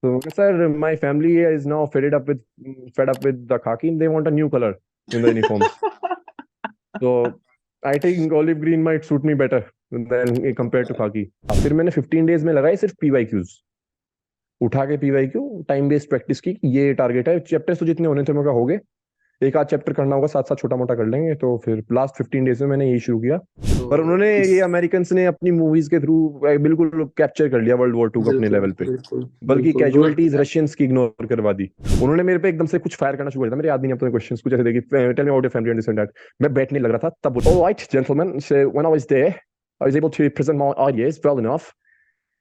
So, sir, my family is now fed up with the khaki. They want a new color in the uniforms. So, I think olive green might suit me better than compared to khaki. फिर मैंने 15 days में लगाए सिर्फ PYQs, उठा के PYQ time based practice की कि ये टारगेट है। चैप्टर्स तो जितने होने थे मेरे हो गए, एक आध चैप्टर करना होगा, साथ साथ छोटा मोटा कर लेंगे। तो फिर लास्ट 15 डेज में मैंने यही शुरू किया। पर तो उन्होंने, किस ये अमेरिकन ने अपनी मूवीज के थ्रू बिल्कुल कैप्चर कर लिया वर्ल्ड वॉर 2 को अपने बिल्कुल लेवल पे। बिल्कुल बल्कि बिल्कुल दो। कैजुअलिटीज रशियंस की इग्नोर करवा दी। उन्होंने मेरे पे एकदम से कुछ फायर करना शुरू कर दिया। मेरे याद भी नहीं अपने क्वेश्चंस कुछ ऐसे देखी, tell me about your family and this and that. मैं बैठने लग रहा था तब alright gentleman, so when I was there I was able to present my ideas well enough,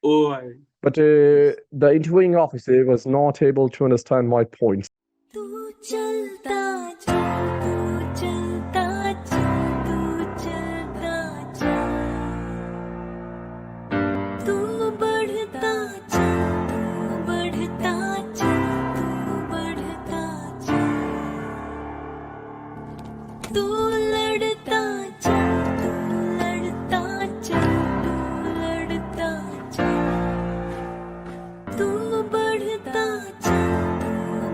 ओ भाई। but the interviewing officer was not able to understand my points. तू चलता जा, तू चलता जा, तू चलता जा, तू बढ़ता जा, तू बढ़ता जा, तू बढ़ता जा, तू लड़ता जा, तू लड़ता जा, तू लड़ता जा, तू बढ़ता जा, तू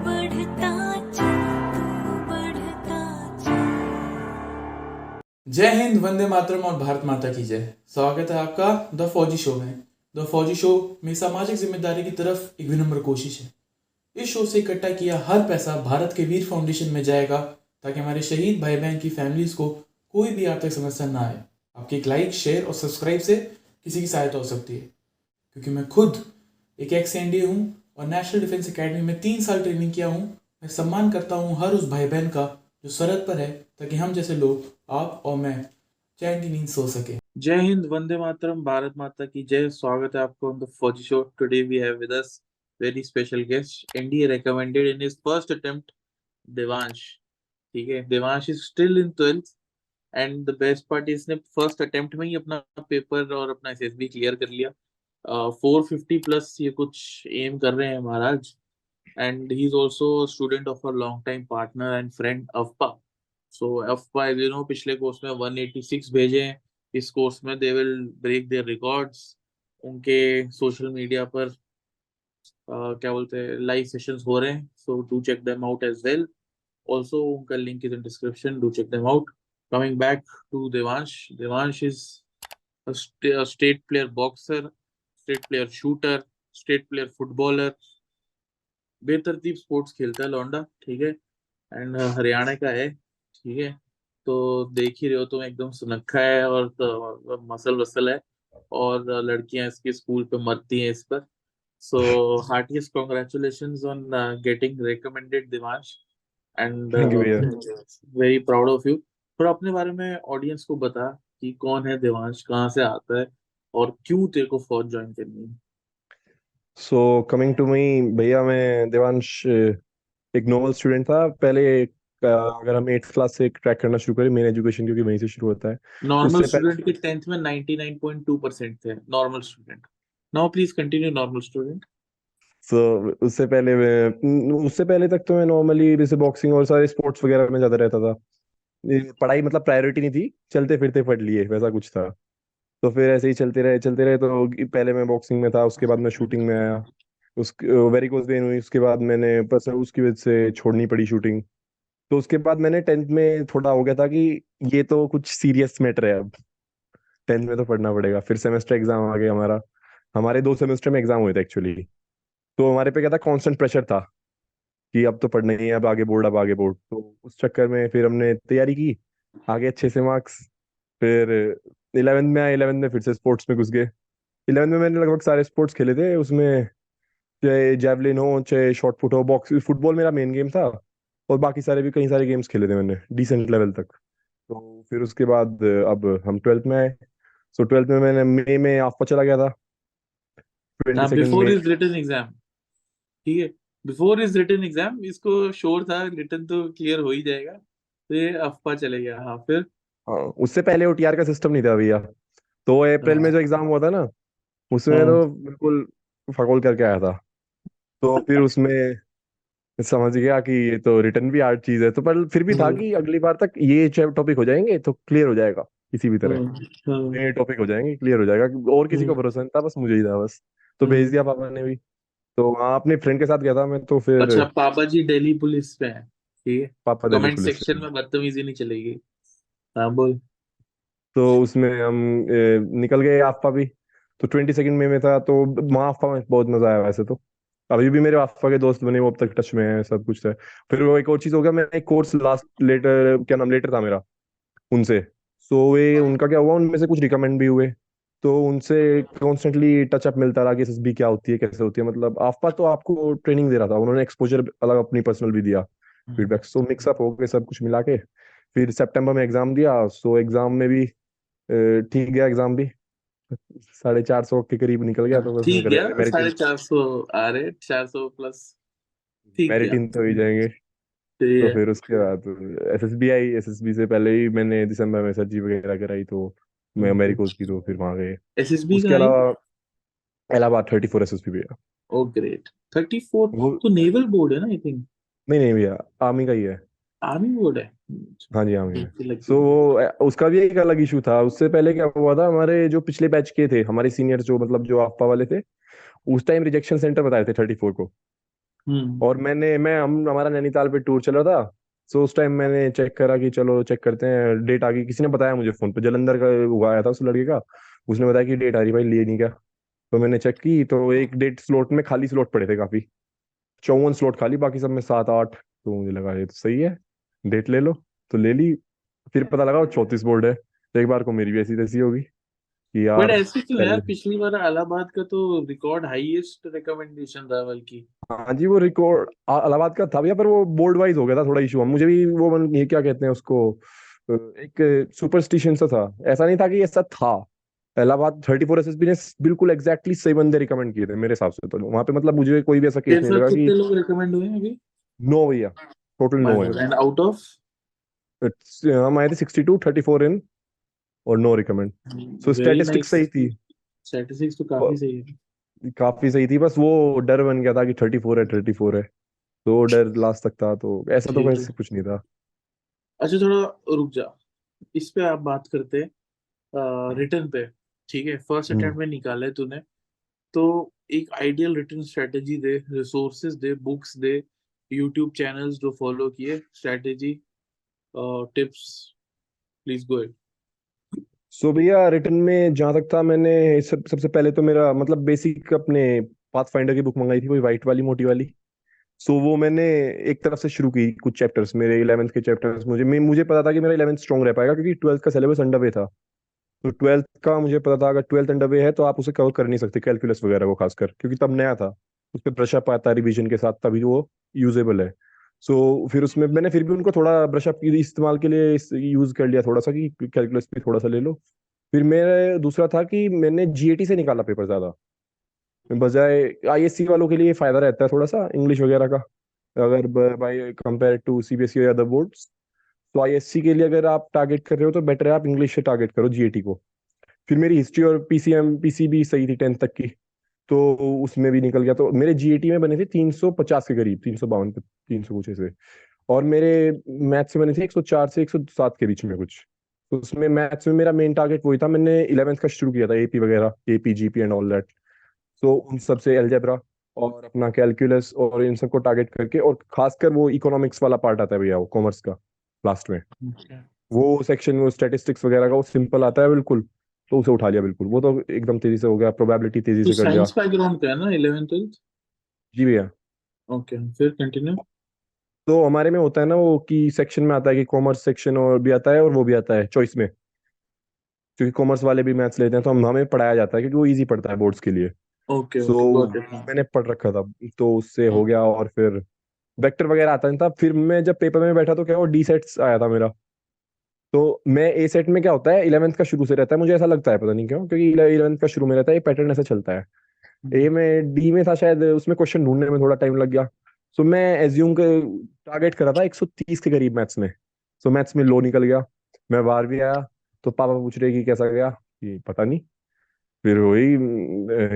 बढ़ता जा, तू बढ़ता जा। जय हिंद, वंदे मातरम और भारत माता की जय। स्वागत है आपका द फौजी शो में। द फौजी शो में सामाजिक जिम्मेदारी की तरफ एक विनम्र कोशिश है। इस शो से इकट्ठा किया हर पैसा भारत के वीर फाउंडेशन में जाएगा, ताकि हमारे शहीद भाई बहन की फैमिलीज को कोई भी आर्थिक समस्या ना आए। आपके एक लाइक, शेयर और सब्सक्राइब से किसी की सहायता हो सकती है, क्योंकि मैं खुद एक एक्स एनडीए हूँ और नेशनल डिफेंस एकेडमी में 3 साल ट्रेनिंग किया हूँ। मैं सम्मान करता हूँ हर उस भाई बहन का जो सरहद पर है, ताकि हम जैसे लोग, आप और मैं, चैन की नींद सो सके। जय हिंद, वंदे मातरम, भारत माता की जय। स्वागत है आपको on the Fauji show. Today we have with us very special guest, NDA recommended in his first attempt, Devansh. ठीक है, Devansh is still in 12th and the best part, इसने फर्स्ट अटेम्प्ट में ही अपना पेपर और अपना एसएसबी क्लियर कर लिया। 450 प्लस ये कुछ एम कर रहे हैं महाराज। And he is also student of a long time partner and friend अफपा। सो अफपा पिछले कोर्स में 186 भेजे हैं। इस कोर्स में they will break their records. उनके सोशल मीडिया पर क्या बोलते हैं, लाइव सेशंस हो रहे हैं, so do check them out as well. Also उनका link is in description, do check them out. Coming back to Devansh, Devansh is a state player boxer, state player shooter, state player footballer। बेतरतीब sports खेलता है लौंडा, ठीक है। And Haryana का है, ठीक है। तो देख ही रहे हो तुम, एकदम सुनखा है और तो मसल वसल है। और लड़कियां इसके स्कूल पे मरती हैं इस पर। So heartiest congratulations on getting recommended Divansh. And thank you भैया। Very proud of you. थोड़ा अपने बारे में ऑडियंस को बता कि कौन है देवांश, कहाँ से आता है और क्यों तेरे को फौज ज्वाइन करनी है। सो कमिंग टू मी भैया, मैं देवांश एक नॉर्मल स्टूडेंट था पहले। अगर हम 8th क्लास से ट्रैक करना शुरू करें, मेन एजुकेशन क्योंकि वहीं से शुरू होता है। नॉर्मल उससे पहले स्टूडेंट के 10th में 99.2% थे normal student. Now please continue normal student. so, उससे पहले तक तो मैं नॉर्मली जैसे बॉक्सिंग और सारे स्पोर्ट्स वगैरह में ज्यादा रहता था। ये पढ़ाई मतलब प्रायोरिटी नहीं थी, चलते फिरते पढ़ लिए वैसा कुछ था। तो फिर ऐसे ही चलते रहे तो पहले मैं बॉक्सिंग में था, उसके बाद मैं शूटिंग में आया। उस वेरिकोज वेन हुई, उसके बाद मैंने बस उसकी वजह से छोड़नी पड़ी शूटिंग। तो उसके बाद मैंने 10th में थोड़ा हो गया था कि ये तो कुछ सीरियस मैटर है अब, 10th में तो पढ़ना पड़ेगा। फिर सेमेस्टर एग्जाम आ गया हमारा। हमारे 2 सेमेस्टर में एग्जाम हुए थे एक्चुअली। तो हमारे पे क्या था, कांस्टेंट प्रेशर था कि अब तो पढ़ना ही है, अब आगे बोर्ड, अब आगे बोर्ड। तो उस चक्कर में फिर हमने तैयारी की, आगे अच्छे से मार्क्स। फिर 11th में आए, 11th में फिर से स्पोर्ट्स में घुस गए। 11th में मैंने लगभग सारे स्पोर्ट्स खेले थे उसमें, चाहे जेवलिन हो, चाहे शॉट पुट हो, बॉक्स, फुटबॉल मेरा मेन गेम था। और बाकी सारे भी कई सारे गेम्स खेले थे मैंने डिसेंट लेवल तक। तो फिर उसके बाद अब हम 12th में आए। सो 12th में मैंने मई में आपका चला गया था, 22 before May. Is written exam, ठीक है। बिफोर इज रिटन एग्जाम, इसको श्योर था रिटन तो क्लियर हो ही जाएगा, तो ये अफवाह चले गया। हाँ, फिर। हाँ, उससे पहले OTR का सिस्टम नहीं था भैया। तो अप्रैल में हाँ जो एग्जाम हुआ था ना, उसमें हाँ तो बिल्कुल फकौल करके आया था। तो फिर उसमें समझ गया कि ये तो रिटर्न भी हार्ड चीज है। तो पर फिर भी था हाँ कि अगली बार तक ये टॉपिक हो जाएंगे तो क्लियर हो जाएगा किसी भी तरह। हाँ हाँ ये टॉपिक हो जाएंगे, क्लियर हो जाएगा। और किसी को हाँ भरोसा नहीं था, बस मुझे ही था बस। तो भेज हाँ। दिया पापा ने भी। तो वहाँ अपने फ्रेंड के साथ गया था मैं, तो फिर अच्छा, पापा जी दिल्ली पुलिस में है, ठीक है। पापा दिल्ली कमेंट पुलिस सेक्शन में। में बदतमीजी नहीं चलेगी। हाँ बोल। तो उसमें हम निकल गए आफ्पा भी। तो 22 मई में था, तो वहाँ आफ्पा में बहुत मजा आया वैसे तो। अभी भी मेरे आफ्पा के दोस्त बने, वो अब तक टच में है, सब कुछ है। फिर वो एक और चीज हो गया, मैं एक कोर्स लास्ट लेटर, क्या नाम, लेटर था मेरा उनसे। सो वे उनका क्या हुआ, उनमें से कुछ रिकमेंड भी हुए। तो उनसे कॉन्स्टेंटली टचअप मिलता रहा कि एसएसबी क्या होती है, कैसे होती है। मतलब आफ्पा तो आपको ट्रेनिंग दे रहा था, उन्होंने एक्सपोजर अलग अपनी पर्सनल भी दिया, फीडबैक। सो मिक्सअप हो गए सब कुछ मिला के। फिर सितंबर में एग्जाम दिया। सो एग्जाम में भी ठीक गया एग्जाम भी। 450 के करीब निकल गया, तो बस ठीक निकल गया, गए मेरिट। 450 आ रहे, 400 प्लस। ठीक मेरिट गया। इन तो ही जाएंगे। तो तो ये फिर उसके बाद एसएसबी आई। एसएसबी से पहले ही मैंने दिसंबर में सर्जरी वगैरह कराई, तो मैं अमेरिकोज की, तो फिर वहां गए। एसएसबी का उसके है। अलावा इलाहाबाद 34 एसएसबी भैया। ओ ग्रेट, 34। वो तो नेवल बोर्ड है ना, आई थिंक। नहीं नहीं भैया, आर्मी का ही है। आर्मी बोर्ड है। हाँ जी, आर्मी है। डीसी लग सो गई। वो उसका भी एक अलग इशू था। उससे पहले क्या हुआ था, हमारे जो पिछले बैच के थे, हमारे सीनियर जो मतलब जो आपा वाले थे, उस टाइम रिजेक्शन सेंटर बताए थे 34 को। हम्म। और हमारा नैनीताल पे टूर चल रहा था। सो उस टाइम मैंने चेक करा कि चलो चेक करते हैं, डेट आ गई। किसी ने बताया मुझे फोन पे, जलंधर का हुआ आया था उस लड़के का। उसने बताया कि डेट आ रही भाई, लिए नहीं क्या। तो मैंने चेक की, तो एक डेट स्लॉट में खाली स्लॉट पड़े थे काफी। 54 स्लॉट खाली, बाकी सब में 7 8। तो मुझे लगा ये तो सही है, डेट ले लो। तो ले ली। फिर पता लगा वो 34 बोर्ड है। तो एक बार को मेरी भी ऐसी तैसी होगी कि बट यार ऐसे क्यों यार, पहले। पिछली बार इलाहाबाद का तो रिकॉर्ड हाईएस्ट रिकमेंडेशन था बल्कि। हाँ जी, वो रिकॉर्ड इलाहाबाद का था भैया, पर वो बोर्ड वाइज हो गया था थोड़ा इशू। मुझे भी वो ये क्या कहते हैं उसको, एक सुपरस्टिशन सा था। ऐसा नहीं था कि ऐसा था। इलाहाबाद 34 एसएसबी ने बिल्कुल एग्जैक्टली सही बंदे रिकमेंड किए थे मेरे हिसाब से। तो वहां पे मतलब मुझे कोई भी ऐसा केस तेरे नहीं साथ लगा कि। कितने लोग रिकमेंड हुए हैं अभी? नो भैया, टोटल माय नो है। God, and out of. हम आए थे 62, 34 इन, और no recommend. So very statistics nice. सही थी। 36 तो काफी ब- सही है। काफी सही थी, बस वो डर बन गया था कि 34 है, 34 है। तो वो डर लास्ट तक था, तो ऐसा तो ठीक है। वैसे कुछ नहीं था। अच्छा थोड़ा रुक जा, इस पे आप बात करते हैं रिटर्न पे। ठीक है, फर्स्ट हम्म। अटेम्प्ट में निकाला है तूने, तो एक आइडियल रिटर्न स्ट्रेटेजी दे, रिसोर्सेज दे, बुक्स दे, यूट्यूब चैनल्स जो फॉलो किए, स्ट्रेटेजी, टिप्स, प्लीज गो। सो भैया रिटर्न में जहाँ तक था, मैंने सबसे पहले तो मेरा मतलब बेसिक अपने पाथ फाइंडर की बुक मंगाई थी, वही वाइट वाली मोटी वाली। सो वो मैंने एक तरफ से शुरू की, कुछ चैप्टर्स मेरे 11th के चैप्टर्स। मुझे पता था कि मेरा 11th स्ट्रॉन्ग रह पाएगा, क्योंकि 12th का सिलेबस अंडर वे था। तो 12th का मुझे पता था, अगर 12th अंडर वे है तो आप उसे कवर कर नहीं सकते, कैलकुलस वगैरह को खासकर, क्योंकि तब नया था। उस पर ब्रशअप आता है रिवीजन के साथ, तभी वो यूजेबल है। सो फिर उसमें मैंने फिर भी उनको थोड़ा ब्रशअप की इस्तेमाल के लिए यूज कर लिया थोड़ा सा, कि कैलकुलस भी थोड़ा सा ले लो। फिर मेरा दूसरा था कि मैंने जीएटी से निकाला पेपर ज्यादा, बजाय आईएससी वालों के लिए फायदा रहता है थोड़ा सा इंग्लिश वगैरह का, अगर बाय कंपेयर टू सीबीएसई या अदर बोर्ड्स। तो आईएससी के लिए अगर आप टारगेट कर रहे हो, तो बेटर है आप इंग्लिश से टारगेट करो जीएटी को। फिर मेरी हिस्ट्री और पीसीएम पीसीबी सही थी 10th तक की। तो उसमें भी निकल गया। तो मेरे जीएटी में बने थे 350 के करीब, 352 पे, 300 कुछ ऐसे। और मेरे मैथ्स से बने थे 104 से 107 के बीच में कुछ। तो उसमें मैथ्स में मेरा मेन टारगेट वही था। मैंने 11th का शुरू किया था, एपी वगैरह, AP GP and all that. तो उन सब से अलजेब्रा और अपना कैलकुलस और इन सबको टारगेट करके, और खासकर वो इकोनॉमिक्स वाला पार्ट आता है भैया, वो कॉमर्स का लास्ट में, वो सेक्शन, वो स्टैटिस्टिक्स वगैरह का, वो सिंपल आता है बिल्कुल। तो उसे उठा लिया बिल्कुल, वो तो एकदम तेजी से हो गया, प्रोबेबिलिटी तेजी तो से कर लिया। साइंस बैकग्राउंड का है ना, 11th 12th? जी भैया। ओके, फिर कंटिन्यू। तो हमारे में होता है ना वो, कि सेक्शन में आता है कि कॉमर्स सेक्शन और भी आता है, और वो भी आता है चॉइस में। क्योंकि कॉमर्स वाले भी मैथ्स लेते हैं, तो हमें पढ़ाया जाता है, क्योंकि वो इजी पड़ता है बोर्ड्स के लिए। Okay so okay, got it. मैंने पढ़ रखा था, तो उससे हो गया। और फिर वेक्टर वगैरह आता नहीं था। फिर मैं जब पेपर में बैठा, तो क्या वो डी सेट्स आया था मेरा। तो मैं ए सेट में क्या होता है, 11th का शुरू से रहता है, मुझे ऐसा लगता है, पता नहीं क्यों, क्योंकि 11th का शुरू में रहता है, ये पैटर्न ऐसा चलता है। ए में, डी में था शायद, उसमें क्वेश्चन ढूंढने में थोड़ा टाइम लग गया। सो मैं एज्यूम के टारगेट करा था 130 के करीब मैथ्स में। सो मैथ्स में लो निकल गया। मैं बाहर भी आया। तो पापा पूछ रहे कि कैसा गया, कि पता नहीं। फिर वही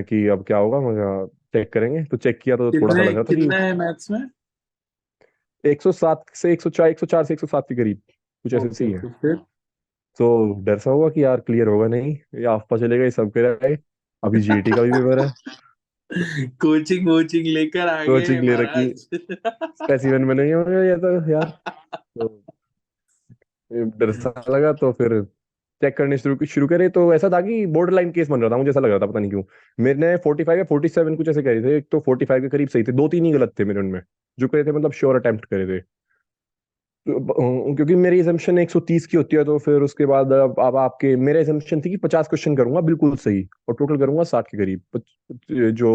कि अब क्या होगा, मैं चेक करेंगे। तो चेक किया, तो थोड़ा सा कितने लग रहा था कि कितने है मैथ्स में? 107 से 104, 104 से 107 के करीब कुछ ऐसे ओके सही है। ओके, फिर? तो डर सा हुआ कि यार क्लियर होगा नहीं, या आफा चलेगा, ये सब कह रहा है। अभी जीएटी का भी पेपर है। कोचिंग वोचिंग लेकर आ गए कोचिंग ले रखी, महाराज। स्पेसिमेन बने हुए ये तो यार। तो ये डर सा लगा, तो फिर चेक करने शुरू करे, तो ऐसा था कि बॉर्डर लाइन केस बन रहा था, मुझे ऐसा लग रहा था, पता नहीं क्यों। मैंने 45 या 47 कुछ ऐसे करे थे, एक तो 45 के करीब सही थे, दो तीन ही गलत थे मेरे उनमें, जो करे थे मतलब श्योर अटेम्प्ट करे थे। क्योंकि मेरी assumption 130 की होती है, तो फिर उसके बाद अब आपके मेरे assumption थी कि 50 क्वेश्चन करूंगा बिल्कुल सही, और टोटल करूंगा 60 के करीब, जो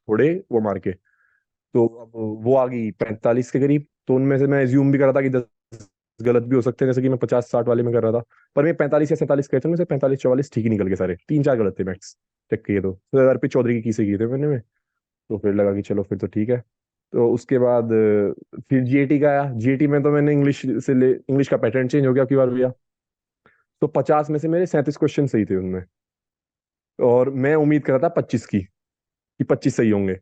थोड़े वो मार के। तो अब वो आ गई 45 के करीब, तो उनमें से मैं एज्यूम भी कर रहा था कि 10 गलत भी हो सकते हैं, जैसे कि मैं 50-60 वाले में कर रहा था। पर मैं 45 या 47 कहते हैं, 45-44 ठीक ही निकल गए सारे, तीन चार गलत थे मैक्स चेक किए तो अर्पित चौधरी की से किए थे मैंने में। तो फिर लगा कि चलो फिर तो ठीक है। तो उसके बाद फिर जीएटी का आया। जीएटी में तो मैंने इंग्लिश का पैटर्न चेंज हो गया की बार भैया। तो 50 में से मेरे 37 क्वेश्चन सही थे उनमें, और मैं उम्मीद कर रहा था 25 की, कि 25 सही होंगे।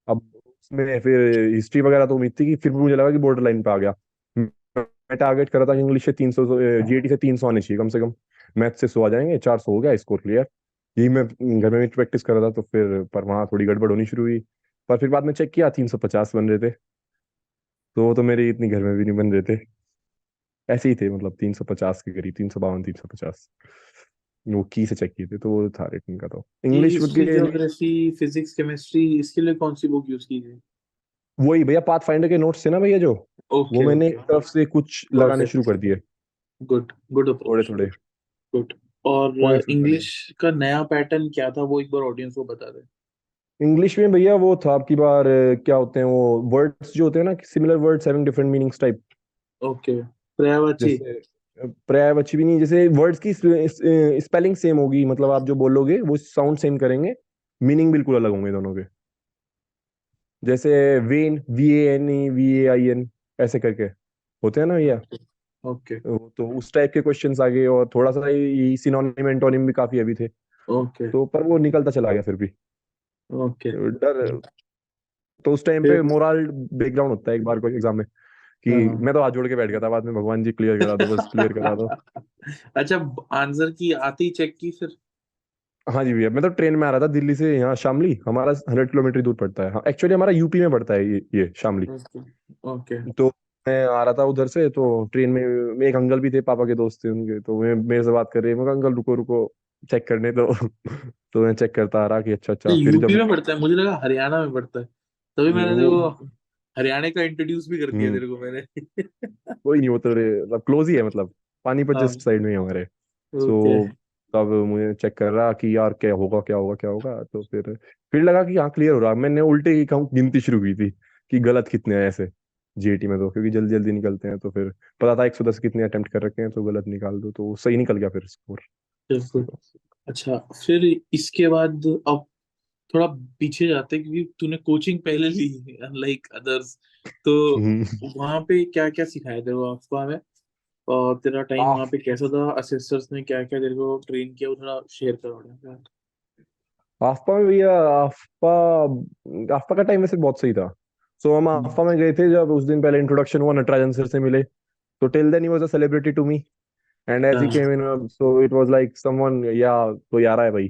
अब उसमें फिर हिस्ट्री वगैरह तो उम्मीद थी, कि फिर मुझे लगा कि बॉर्डर लाइन पे आ गया। मैं टारगेट कर रहा था कि इंग्लिश से 300, जीएटी से 300 आने चाहिए कम से कम, मैथ से 100 आ जाएंगे, 400 हो गया स्कोर क्लियर। यही मैं घर में भी प्रैक्टिस कर रहा था, तो फिर पर वहाँ थोड़ी गड़बड़ होनी शुरू हुई। पर फिर बाद में चेक किया 350 बन रहे थे, तो वो तो मेरे इतनी घर में भी नहीं बन रहे थे, ऐसे ही थे मतलब 350 के करीब, 352 350, वो की से चेक किए थे, तो वो था रिटन का। तो ये इंग्लिश हिस्ट्री के लिए ज्योग्राफी फिजिक्स केमिस्ट्री इसके लिए कौन सी बुक यूज की थी? वही भैया पाथ फाइंडर के नोट्स थे ना भैया जो, वो ओके मैंने ओके, एक तरफ से कुछ गॉट लगाने इट। शुरू कर दिए, गुड गुड थोड़े अप्रोच। थोड़े गुड। और पॉइंट्स बता दिए। इंग्लिश का नया पैटर्न क्या था वो एक बार ऑडियंस को बता दे। इंग्लिश में भैया वो था आपकी बार, क्या होते हैं वो वर्ड्स जो होते हैं ना, similar words having different meanings type. Okay, पर्यायवाची। जैसे पर्यायवाची भी नहीं, जैसे वर्ड्स की स्पेलिंग सेम होगी, मतलब आप जो बोलोगे वो साउंड सेम करेंगे, मीनिंग बिल्कुल अलग होंगे दोनों के। जैसे वेन, VANE, VAIN, ऐसे करके होते हैं ना भैया। ओके ओके तो उस टाइप के क्वेश्चंस आ गए, और थोड़ा सा ये सिनोनिम एंटोनिम भी काफी अभी थे। ओके तो पर वो निकलता चला गया फिर भी। ओके। डर, तो उस टाइम पे फिर मोरल बैकग्राउंड होता है एक बार को एग्जाम में, कि हाँ। मैं तो हाथ जोड़ के बैठ गया था बाद में, भगवान जी क्लियर करा दो, बस क्लियर करा दो। अच्छा, आंसर की आती चेक की फिर? हाँ जी भैया, मैं तो ट्रेन में आ रहा था दिल्ली से, यहाँ शामली हमारा 100 किलोमीटर दूर पड़ता है, हाँ एक्चुअली हमारा यूपी में पड़ता है ये शामली। Okay okay. तो मैं आ रहा था उधर से, तो ट्रेन में एक अंकल भी थे, पापा के दोस्त थे उनके, तो वे मेरे से बात कर रहे हैं, मैं कहा, अंकल रुको रुको चेक करने तो तो मैं चेक करता आ रहा कि अच्छा अच्छा, फिर यूपी जब में पड़ता है, मुझे लगा हरियाणा में पड़ता है। तभी मैंने वो देखो हरियाणा का इंट्रोड्यूस भी कर दिया हम्म तेरे को मैंने। कोई नहीं, वो तो मतलब क्लोज ही है, मतलब पानीपत हाँ। जस्ट साइड में ही है हमारे। ओके। सो तब मुझे चेक कर रहा कि यार क्या होगा क्या होगा क्या होगा, तो फिर लगा कि हाँ क्लियर हो रहा। मैंने उल्टे की काउंट गिनती शुरू की थी, कि गलत कितने हैं ऐसे जीएटी में, तो क्योंकि जल्दी जल्दी निकलते हैं, तो फिर पता था 110 कितने अटेम्प्ट कर रखे हैं, तो गलत निकाल दो, तो सही निकल गया फिर स्कोर। बिल्कुल। अच्छा, फिर इसके बाद अब थोड़ा पीछे जाते हैं, क्योंकि तूने कोचिंग पहले ली है अनलाइक अदर्स। तो वहां पे क्या क्या सिखाया तेरे को अफवाह में? और तेरा टाइम वहां पे कैसा था? असिस्टर्स ने क्या क्या तेरे को ट्रेन किया, वो थोड़ा शेयर करो। आफ्पा में भैया, आफ्पा आफ्पा का टाइम वैसे बहुत सही था। सो हम आफ्पा में गए थे जब उस दिन पहले इंट्रोडक्शन हुआ, नटराजन सर से मिले। तो till then he was a celebrity to me, and as he हाँ, came in, so it was like someone, या तो यार है भाई,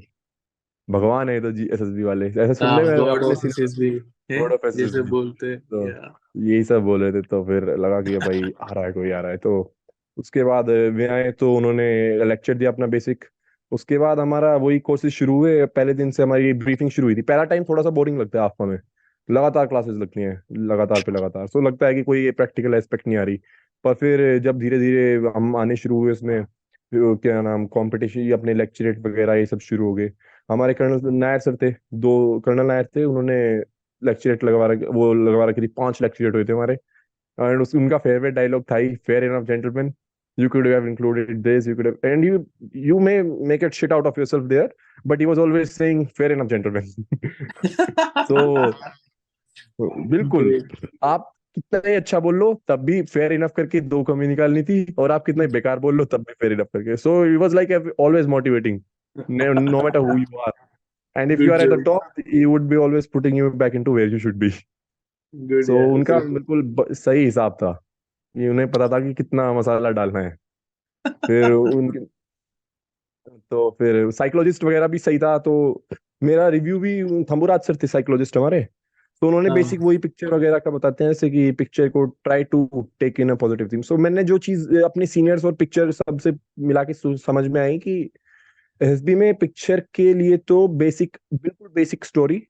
भगवान है ये तो, जी एसएसबी वाले ऐसे सुन ले, मैं गॉड अपने ऑफ सीनियर, एसएसबी है गॉड ऑफ जैसे एसएसबी। बोलते हैं। तो या यही सब बोल रहे थे, तो फिर लगा कि ये भाई आ रहा है, कोई आ रहा है। तो उसके बाद वे आए, तो उन्होंने लेक्चर दिया अपना बेसिक। उसके बाद हमारा वही कोर्सेज शुरू हुए, पहले दिन से हमारी ब्रीफिंग शुरू हुई थी। पहला टाइम थोड़ा सा बोरिंग लगता है आपका में, लगातार क्लासेस लगती हैं, लगातार पे लगातार, सो लगता है कि कोई प्रैक्टिकल एस्पेक्ट नहीं आ रही। पर फिर जब धीरे धीरे हम आने शुरू हुए उसमें, फिर क्या नाम कंपटीशन, अपने लेक्चरेट वगैरह ये सब शुरू हो गए। हमारे कर्नल नायर सर थे, दो कर्नल नायर थे, उन्होंने लेक्चरेट लगवा रखी थी, 5 लेक्चरेट हुए थे हमारे। एंड उस उनका फेवरेट डायलॉग था he, fair enough gentleman, you could have included this, you could have, and you may make it shit out of yourself there, but he was always saying fair enough gentleman. So बिल्कुल, great. आप कितना ही अच्छा बोल लो तब भी fair enough करके दो कमी निकालनी थी, और आप कितना ही बेकार बोल लो तब भी फेयर इनफ करके। So it was like always motivating, no matter who you are, and if you good are at the job. Top he would be always putting you back into where you should be. Good so यार, उनका बिल्कुल। बिल्कुल सही हिसाब था, ये उन्हें पता था कि कितना मसाला डालना है। फिर उनके, तो फिर साइकोलॉजिस्ट वगैरह भी सही था, तो मेरा रिव्यू भी थम्बुराज सर थे, साइकोलॉजिस्ट हमारे। तो उन्होंने हाँ। बेसिक वही पिक्चर वगैरह का बताते हैं, जैसे कि पिक्चर को try to take in a positive theme. So मैंने जो चीज अपने सीनियर्स और पिक्चर सबसे मिला के समझ में आई कि एसबी में पिक्चर के लिए तो बेसिक, बिल्कुल बेसिक स्टोरी,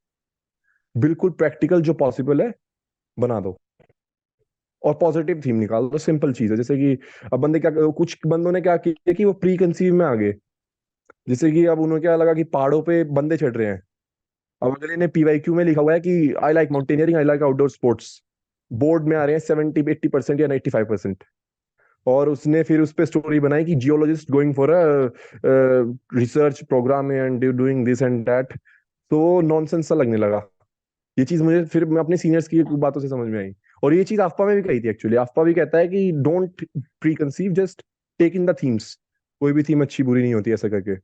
बिल्कुल प्रैक्टिकल जो पॉसिबल है बना दो, और पॉजिटिव थीम निकाल दो। सिंपल चीज है। जैसे कि अब बंदे क्या, कुछ बंदों ने क्या किया कि वो प्री कंसीव में आ गए। जैसे कि अब उन्हें क्या लगा कि पहाड़ों पे बंदे चढ़ रहे हैं। अब अगले ने पीवाईक्यू में लिखा हुआ है कि I like mountaineering, I like outdoor sports. Board में आ रहे हैं 70-80% या 95%। और उसने फिर उस पर स्टोरी बनाई कि geologist going for a research program and doing this and that. तो नॉनसेंस सा लगने लगा। ये चीज मुझे फिर मैं अपने सीनियर्स की बातों से समझ में आई। और ये चीज आफ्पा में भी कही थी एक्चुअली। आफ्पा भी कहता है कि don't preconceive, just take in the themes. कोई भी थीम अच्छी बुरी नहीं होती ऐसा करके।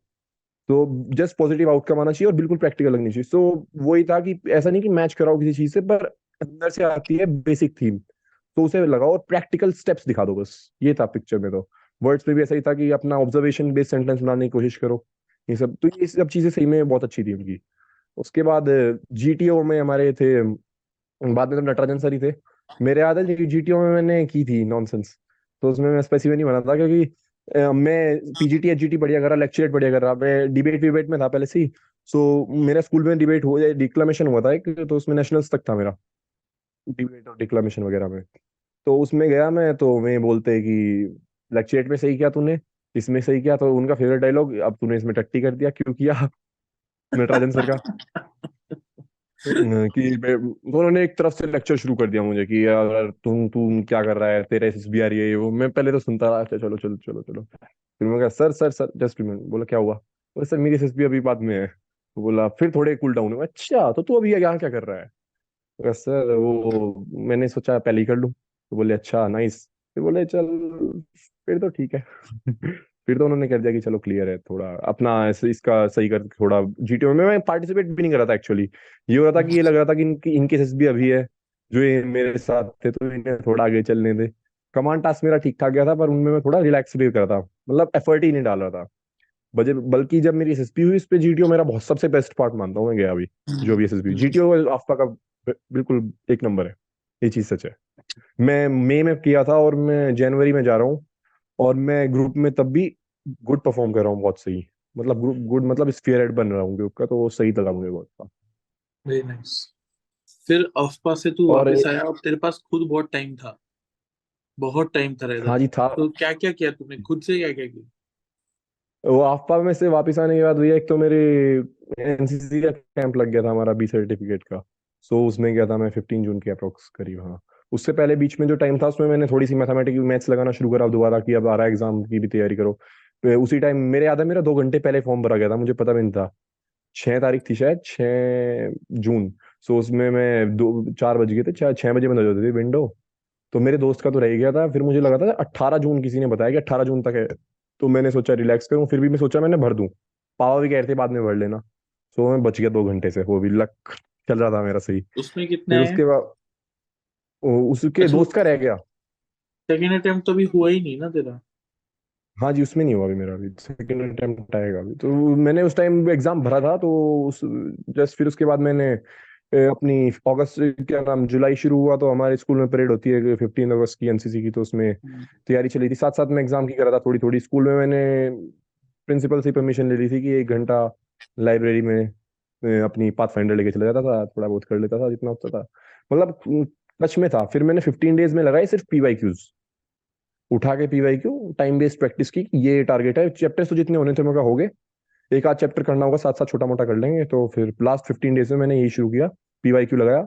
तो जस्ट पॉजिटिव आउटकम आना चाहिए और बिल्कुल प्रैक्टिकल लगनी चाहिए। सो वही था कि ऐसा नहीं कि मैच कराओ किसी चीज से, पर अंदर से आती है बेसिक थीम तो उसे लगाओ और प्रैक्टिकल स्टेप्स दिखा दो, बस ये था पिक्चर में। तो वर्ड्स में भी ऐसा ही था कि अपना ऑब्जर्वेशन बेस्ड सेंटेंस बनाने की कोशिश करो। ये सब, तो ये सब चीजें सही में बहुत अच्छी थी उनकी। उसके बाद जीटीओ में हमारे थे, बाद में तो नटराजन सर ही थे। मेरे याद है जीटीओ में मैंने की थी नॉनसेंस। तो उसमें मैं स्पेसिफाई नहीं बना था, क्योंकि मैं पीजीटी एचजीटी बढ़िया कर रहा, लेक्चरेट बढ़िया कर रहा, मैं डिबेट विबेट में था पहले से ही। सो मेरा स्कूल में डिबेट हो जाए, डिक्लामेशन हुआ था एक, तो उसमें नेशनल्स तक था मेरा, डिबेट और डिक्लामेशन वगैरह में। तो उसमें गया मैं, तो मैं बोलते कि लेक्चरेट में सही किया तूने, इसमें सही किया। तो उनका फेवरेट डायलॉग, अब तूने इसमें टट्टी कर दिया, क्यों किया? नटराजन सर का। तो उन्होंने एक तरफ से लेक्चर शुरू कर दिया मुझे कि यार तुम क्या कर रहा है, तेरे एसएसबी आ रही है ये वो। मैं पहले तो सुनता रहा, अच्छा चलो चलो चलो चलो। फिर मैं कहा sir sir sir just minute. बोला क्या हुआ? बोला सर मेरी एसएसबी अभी बाद में है। तो बोला फिर थोड़े कूल डाउन हुआ, अच्छा तो तू अभी यहाँ क्या कर रहा है? तो कहा, सर वो मैंने सोचा पहले ही कर लूँ। तो बोले अच्छा नाइस। फिर बोले चल फिर तो ठीक है। फिर तो उन्होंने कर दिया कि चलो क्लियर है, थोड़ा अपना इसका सही कर थोड़ा। जीटीओ में मैं पार्टिसिपेट भी नहीं कर रहा था एक्चुअली। ये हो रहा था कि ये लग रहा था कि इनके एसएसबी अभी है जो ये मेरे साथ थे, तो इन्हें थोड़ा आगे चलने दे। कमांड टास्क मेरा ठीक ठाक गया था, पर उनमें मैं थोड़ा रिलैक्स भी कर रहा था, मतलब एफर्ट ही नहीं डाल रहा था। बल्कि जब मेरी एसएसपी हुई, इस पे जीटीओ मेरा बहुत सबसे बेस्ट पार्ट मानता हूँ मैं गया अभी। जो भी एसएसबी जीटीओ आफ्ता का बिल्कुल एक नंबर है। ये चीज सच है। मैं मई में किया था और मैं जनवरी में जा रहा हूँ। और मैं ग्रुप में तब भी गुड परफॉर्म कर रहा हूँ, बहुत सही। मतलब ग्रुप गुड, मतलब स्फीयर हेड बन रहा हूँ ग्रुप का, तो वो सही लगा मुझे बहुत। Very nice. फिर अफ्पा से तू और वापस आया और तेरे पास खुद बहुत टाइम था, बहुत टाइम था रहता। हाँ जी था। तो क्या क्या किया तूने खुद से, क्या क्या किया? वो आफ्पा में से वापस आने के बाद भैया, एक तो मेरे एनसीसी का कैंप लग गया था हमारा बी सर्टिफिकेट का। सो उसमें गया था मैं 15 जून के अप्रोक्स करीब, हाँ। उससे पहले बीच में जो टाइम था, उसमें मैंने थोड़ी सी मैथमेटिक्स मैथ्स लगाना शुरू करा दोबारा, कि अब आ रहा है एग्जाम की भी तैयारी करो। तो उसी टाइम मेरे याद है, मेरा 2 घंटे पहले फॉर्म भरा गया था, मुझे पता भी नहीं था। 6 तारीख थी शायद, 6 जून। सो उसमें मैं 4 बज गए थे, 6 बजे बंद हो जाती थी विंडो। तो मेरे दोस्त का तो रह गया था, फिर मुझे लगा था 18 जून, किसी ने बताया कि 18 जून तक है। तो मैंने सोचा रिलैक्स करूं, फिर भी मैं सोचा मैंने भर दूं। पापा भी कह रहे थे बाद में भर लेना। सो मैं बच गया 2 घंटे से, वो भी लक चल रहा था मेरा सही। उसमें कितने फिर आए? उसके बाद उसके अच्छा, दोस्त का रह गया। सेकेंड अटेम्प्ट तो अभी हुआ ही नहीं ना तेरा? हाँ जी, उसमें नहीं हुआ अभी मेरा, अभी सेकंड अटेम्प्ट आएगा अभी। तो मैंने उस टाइम एग्जाम भरा था, तो उस जस्ट फिर उसके बाद मैंने अपनी अगस्त, क्या नाम, जुलाई शुरू हुआ तो हमारे स्कूल में परेड होती है 15 अगस्त की, एनसीसी की। तो उसमें हम्म। तैयारी चली थी, साथ साथ में एग्जाम की कर रहा था थोड़ी थोड़ी। स्कूल में मैंने प्रिंसिपल से परमिशन ले ली थी कि 1 घंटा लाइब्रेरी में अपनी पाथ फाइंडर लेके चला जाता था, थोड़ा बहुत कर लेता था जितना होता था। मतलब टच में था। फिर मैंने 15 डेज में लगाई सिर्फ पीवाईक्यूज, उठा के पीवाईक्यू टाइम बेस्ड प्रैक्टिस की। ये टारगेट है, चैप्टर्स तो जितने होने थे मैं कहा हो गए, एक आध चैप्टर करना होगा, साथ साथ छोटा मोटा कर लेंगे। तो फिर लास्ट 15 डेज में मैंने यही शुरू किया, पीवाईक्यू लगाया।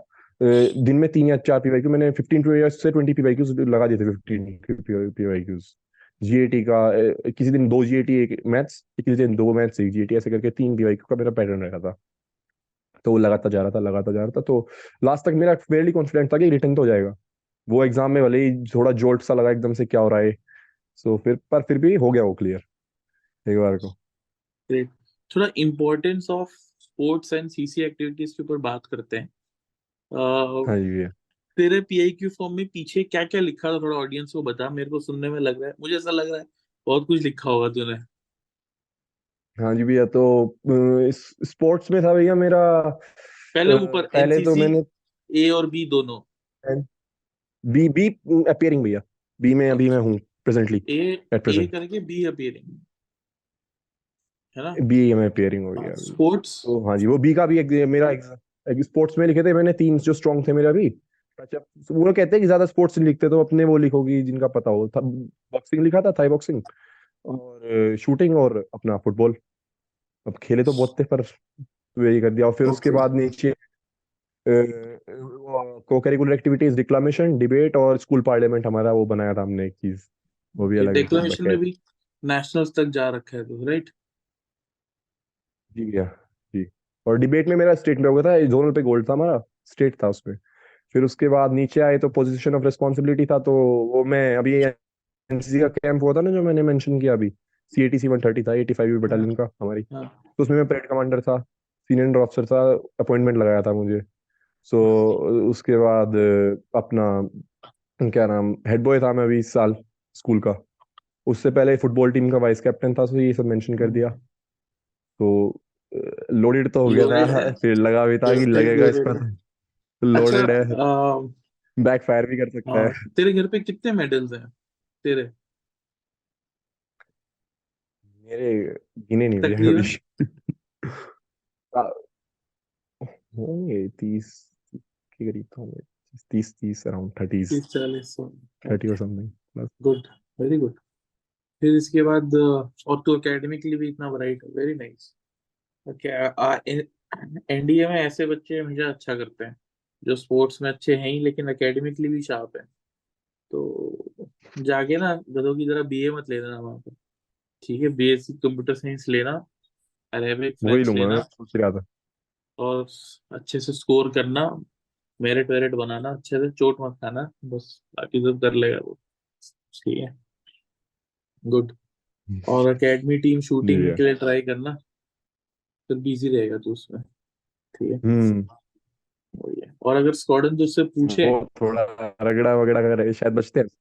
दिन में 3 या 4 पीवाईक्यू मैंने 15 से 20 पीवाईक्यूज लगा दिए थे। 15 पीवाईक्यूज जीएटी का, किसी दिन 2 जीएटी एक मैथ्स, किसी दिन 2 मैथ्स एक जीएटी, ऐसे करके 3 पीवाईक्यू का मेरा पैटर्न रहा था। तो वो लगाता जा रहा था, लगाता जा रहा था। तो लास्ट तक मेरा फेयरली कॉन्फिडेंट था कि रिटर्न तो हो जाएगा। वो एग्जाम में भले ही थोड़ा जोल्ट सा लगा एकदम से, क्या हो रहा है। सो फिर पर फिर भी हो गया वो क्लियर एक बार को। ग्रेट। थोड़ा importance of sports and CC activities के ऊपर बात करते हैं। हाँ जी भैया। तेरे पीआईक्यू फॉर्म में पीछे क्या क्या लिखा था, थोड़ा ऑडियंस को बता। मेरे को सुनने में लग रहा है, मुझे ऐसा लग रहा है बहुत कुछ लिखा होगा तूने। हाँ जी भैया, तो स्पोर्ट्स में था भैया मेरा। पहले ऊपर पहले तो एनसीसी, मैंने ए और बी दोनों। बी बी अपियरिंग भैया। बी में अभी मैं अच्छा, हूँ प्रेजेंटली, ए एट ए प्रेजेंट। करके बी अपीयरिंग, है ना? बी में अपियरिंग हो गया अभी। स्पोर्ट्स। तो हाँ जी, वो बी का भी एक मेरा एक स्पोर्ट्स में लिखे थे मैंने, तीन जो स्ट्रॉन्ग थे मेरे अभी। अच्छा, वो लोग कहते हैं कि ज्यादा स्पोर्ट्स नहीं लिखते, तो अपने वो लिखोगी जिनका पता हो। बॉक्सिंग लिखा था, थाई बॉक्सिंग, और शूटिंग, और अपना फुटबॉल। अब खेले तो बहुत थे, पर तो यही कर दिया। और फिर उसके ओके, बाद नीचे को करिकुलर एक्टिविटीज, डिक्लामेशन, डिबेट और स्कूल पार्लियामेंट हमारा वो बनाया था हमने एक चीज। वो भी अलग डिक्लेमेशन में बकेट। भी नेशनल्स तक जा रखा है तो, राइट? जी भैया, जी। और डिबेट में मेरा स्टेट में हो गया था, जोनल पे गोल्ड था हमारा, स्टेट था उसमें। फिर उसके बाद नीचे आए तो पोजीशन ऑफ रिस्पॉन्सिबिलिटी था, तो वो मैं अभी एनसीसी का कैंप हुआ था ना जो मैंने मेंशन किया अभी, CATC 130 था, 85वीं हाँ बटालियन का हमारी। हाँ तो उसमें मैं परेड कमांडर था, सीनियर ऑफिसर था, अपॉइंटमेंट लगाया था मुझे। सो उसके बाद अपना क्या नाम, हेड बॉय था मैं अभी इस साल स्कूल का। उससे पहले फुटबॉल टीम का वाइस कैप्टन था, सो ये सब मेंशन कर दिया। तो लोडेड तो हो गया लोडेड है, था, फिर लगा भी था कि डेफिनेटली लगेगा इस लोडेड पर। है। अच्छा, लोडेड है, बैक फायर भी कर सकता हाँ, है। तेरे घर पे कितने मेडल्स हैं तेरे, मेरे गिने नहीं भैया अभी। तकरीबन? आ, होंगे 30 के करीब तो होंगे। 30 30 अराउंड 30, 30-40? 30 और ओके, समथिंग बस। Good, very good. फिर इसके बाद और तू एकेडमिकली भी इतना ब्राइट है, वेरी नाइस। एनडीए में ऐसे बच्चे हमेशा अच्छा करते हैं, जो स्पोर्ट्स में अच्छे हैं ही लेकिन एकेडमिकली भी शार्प है। तो जाके ना गधों की तरह बीए मत ले लेना वहां पे, ठीक है? बीएससी कंप्यूटर साइंस लेना, अरेबिक वही फ्रेंच लूंगा, मैं लेना, सोच रहा था। और अच्छे से स्कोर करना, मेरिट वेरिट बनाना, अच्छे से चोट मत खाना, बस बाकी सब कर लेगा वो, ठीक है? गुड। और एकेडमी टीम जी शूटिंग भैया। के लिए ट्राई करना, फिर बिजी रहेगा तू उसमें, ठीक है? हम्म। वही है। और अगर स्क्वाड्रन तुझसे पूछे, वो थोड़ा रगड़ा वगड़ा कर शायद बचते हैं। जी।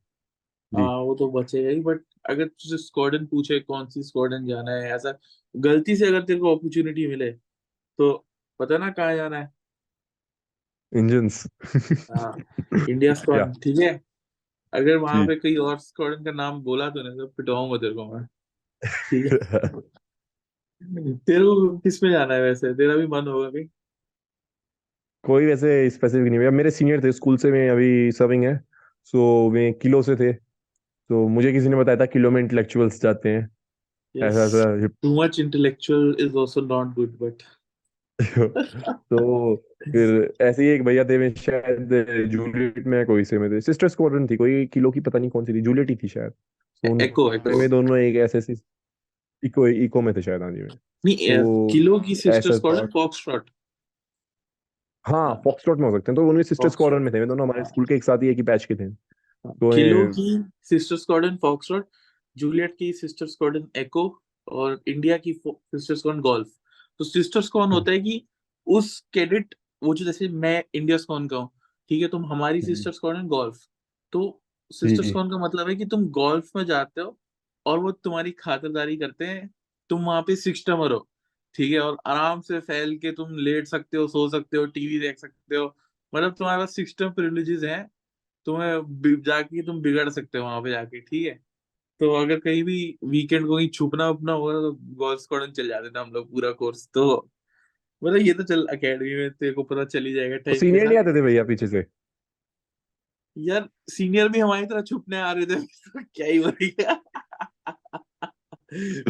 हाँ वो तो बचेगा ही, बट अगर तुझे स्क्वाड्रन पूछे कौन सी स्क्वाड्रन जाना है, ऐसा गलती से अगर तेरे को अपॉर्चुनिटी मिले, तो पता ना कहाँ जाना है? इंजन्स। हाँ, इंडिया या। स्क्वाड्रन, ठीक है? अगर वहां जी। पे कोई और स्क्वाड्रन का नाम बोला तूने तो पिटवाऊंगा तेरे को मैं, ठीक है? तेरे को किस में जाना है वैसे, तेरा भी मन होगा कहीं? कोई वैसे स्पेसिफिक नहीं भैया, मेरे सीनियर थे स्कूल से, मैं अभी सर्विंग है। सो वे किलो से थे, तो मुझे किसी ने बताया था किलो में इंटेलेक्चुअल्स जाते हैं, यस, ऐसा ऐसा। Too much intellectual is also not good, but तो फिर ऐसे ही एक भैया थे, वे शायद जूलियट में कोई से में थे, सिस्टर स्क्वाड्रन थी कोई, किलो की पता नहीं कौन सी थी, जूलियट ही थी शायद। तो एको उन्होंने एको में दोनों एक ऐसे इको इको में थे शायद, हाँ जी में। नहीं, तो किलो की सिस्टर ऐसा था। Squadron foxtrot. हाँ, फॉक्सट्रॉट में हो सकते हैं, तो उनके सिस्टर स्क्वाड्रन फॉक्सट्रॉट, में थे, वे दोनों हमारे स्कूल के एक साथ ही एक ही बैच के थे। तो किलो की सिस्टर स्क्वाड्रन फॉक्सट्रॉट, जूलियट की सिस्टर स्क्वाड्रन एको, और इंडिया की सिस्टर स्क्वाड्रन गोल्फ। तो सिस्टर स्क्वाड्रन होता है कि उस कैडेट, वो जो जैसे मैं इंडिया स्क्वाड्रन का हूँ, ठीक है, तुम हमारी सिस्टर स्क्वाड्रन गोल्फ। तो सिस्टर जी स्क्वाड्रन का मतलब है कि तुम गोल्फ में जाते हो और वो तुम्हारी खातिरदारी करते हैं, तुम वहां पे सिस्टमर हो, ठीक है? और आराम से फैल के तुम लेट सकते हो, सो सकते हो, टीवी देख सकते हो, मतलब तुम्हारे पास सिस्टम प्रिविलेजेस हैं, तुम्हें जाके तुम बिगड़ सकते हो वहां पे जाके, ठीक है? तो अगर कहीं भी वीकेंड को कहीं छुपना उपना होगा तो गोल्फ स्क्वाड्रन चल जाते थे हम लोग, पूरा कोर्स। तो मतलब ये तो चल अकेडमी में तेरे को पता चल ही जाएगा तो टाइम के सीनियर साथ। नहीं आते थे भैया पीछे से? यार सीनियर भी हमारी तरह छुपने आ रहे थे तो क्या ही बोलेगा।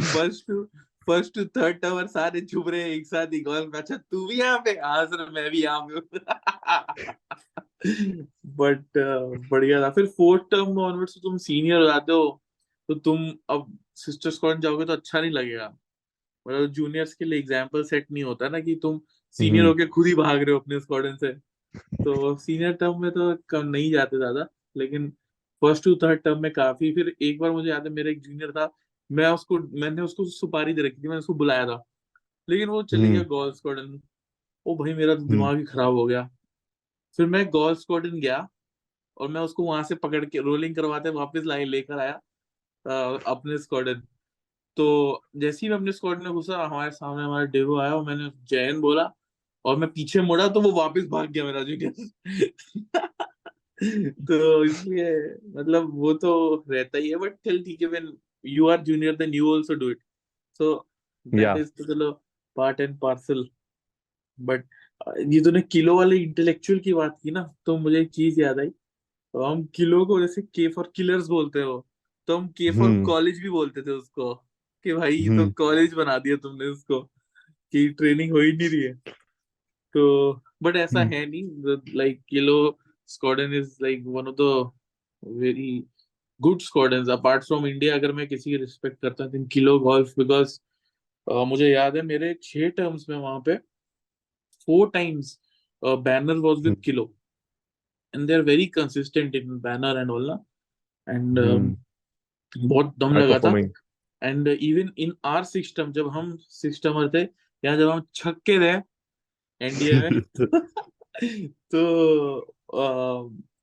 First two first two third tower सारे छुप रहे हैं एक साथ ही गोल्फ में। अच्छा तू भी यहाँ पे? हाँ सर मैं भी यहाँ पे हूँ। बट बढ़िया था। फिर फोर्थ टर्म में ऑनवर्ड्स तुम सीनियर हो जाते हो, तो तुम अब सिस्टर स्क्वाड जाओगे तो अच्छा नहीं लगेगा। मतलब जूनियर्स के लिए एग्जाम्पल सेट नहीं होता ना कि तुम सीनियर हम्म। होके खुद ही भाग रहे हो अपने स्क्वाडन से। तो सीनियर टर्म में तो कम नहीं जाते ज्यादा, लेकिन फर्स्ट टू थर्ड टर्म में काफी। फिर एक बार मुझे याद है, मेरा एक जूनियर था, मैंने उसको सुपारी दे रखी थी, मैंने उसको बुलाया था, लेकिन वो चले गया हम्म। Golf squadron. ओ भाई मेरा तो हम्म। दिमाग ही खराब हो गया। फिर मैं गोल्फ स्क्वाडन गया और मैं उसको वहां से पकड़ के रोलिंग करवाते वापस लाए लेकर आया अपने स्क्वाडन। तो जैसे ही मैं अपने स्क्वाड में घुसा, हमारे सामने हमारा डेवो आया और मैंने जैन बोला और मैं पीछे मुड़ा तो वो वापस भाग गया मेरा जूनियर। तो इसलिए मतलब वो तो रहता ही है, बट चल ठीक है, when you are junior then you also do it, so that या इज तो चलो पार्ट एंड पार्सल। बट ये तूने किलो वाले इंटेलेक्चुअल की बात की ना, तो मुझे एक चीज याद आई। तो हम किलो को जैसे के फॉर किलर्स बोलते हो, तो हम के फॉर हम्म कॉलेज भी बोलते थे उसको, कि भाई ये तो हम्म कॉलेज बना दिया तुमने उसको, कि ट्रेनिंग हो ही नहीं रही है। तो बट ऐसा हम्म है नहीं, like kilo squadron is like one of the very good squadron apart from India. अगर मैं किसी की रिस्पेक्ट करता हूँ किलो गोल्फ, बिकॉज मुझे याद है मेरे 6 टर्म्स में वहां पे 4 times banner was with hmm kilo, and they are very consistent in banner and all ना, एंड हम्म बहुत दम हाई लगा था। Performing. And even in our system, जब हम सिस्टमर थे, या जब हम छक्के थे एनडीए में, तो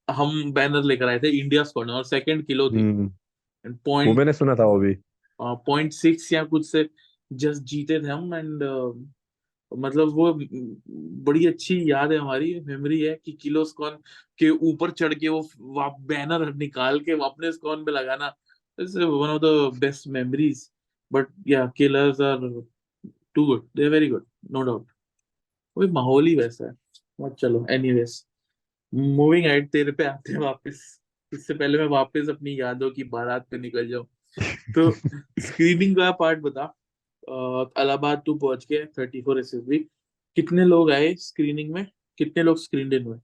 हम बैनर लेकर आए थे इंडिया स्क्वाड और सेकंड किलो थी, हम्म एंड वो पॉइंट मैंने सुना था वो भी। 0.6 या कुछ से जस्ट जीते थे हम। एंड मतलब वो बड़ी अच्छी याद है, हमारी मेमोरी है कि किलो स्कॉन के ऊपर चढ़ के वो बैनर निकाल के वो अपने स्कॉन पे लगाना, it's one of the best memories. But yeah killers are too good, they are very good, no doubt. वही माहौल ही वैसा है। बट चलो एनीवेज, मूविंग एट, तेरे पे आते हैं वापस। इससे पहले मैं वापस अपनी यादों की बारात पे निकल जाऊं, तो स्क्रीनिंग का पार्ट बता। इलाहाबाद तू पहुंच के 34 SSB, कितने लोग आए स्क्रीनिंग में, कितने लोग स्क्रीन इन हुए?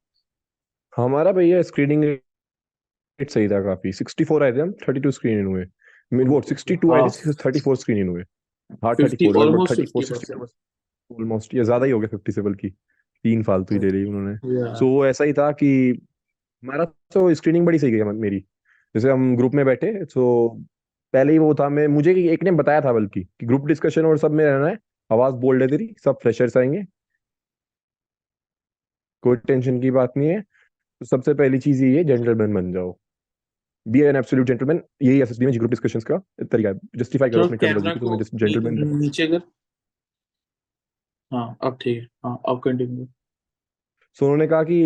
हमारा भैया स्क्रीनिंग रेट सही था काफी। 64 आए थे हम, 32 स्क्रीन इन हुए। वो 62 आए हाफ, थे, 34 स्क्रीन इन हुए। हाँ 50, 34 लगभग, ऑलमोस्ट 34 50%। 62 ऑलमोस्ट। ये ज्यादा ही हो गया 50 से बल्कि। तीन फालतू ही ले ली उन्होंने। या सो वो ऐसा ही था कि हमारा तो स्क्रीनिंग बड़ी सही गई मेरी। जैसे हम ग्रुप में बैठे तो पहले ही वो था, मैं मुझे एक ने बताया था बल्कि कि ग्रुप डिस्कशन और सब में रहना है, आवाज बोल्ड है तेरी, सब फ्रेशर्स आएंगे, कोई टेंशन की बात नहीं है। तो सबसे पहली चीज ये है, जेंटलमैन बन जाओ, बी एन एब्सोल्यूट जेंटलमैन। यही एसएसबी में ग्रुप डिस्कशंस का तरीका है, जस्टिफाई करो थोड़ा अपनी टर्मिनोलॉजी कैमरा को, को तुम्हें जस्ट जेंटलमैन रहना है। नीचे कर। हाँ अब ठीक है, हाँ अब कंटिन्यू। सो उन्होंने कहा कि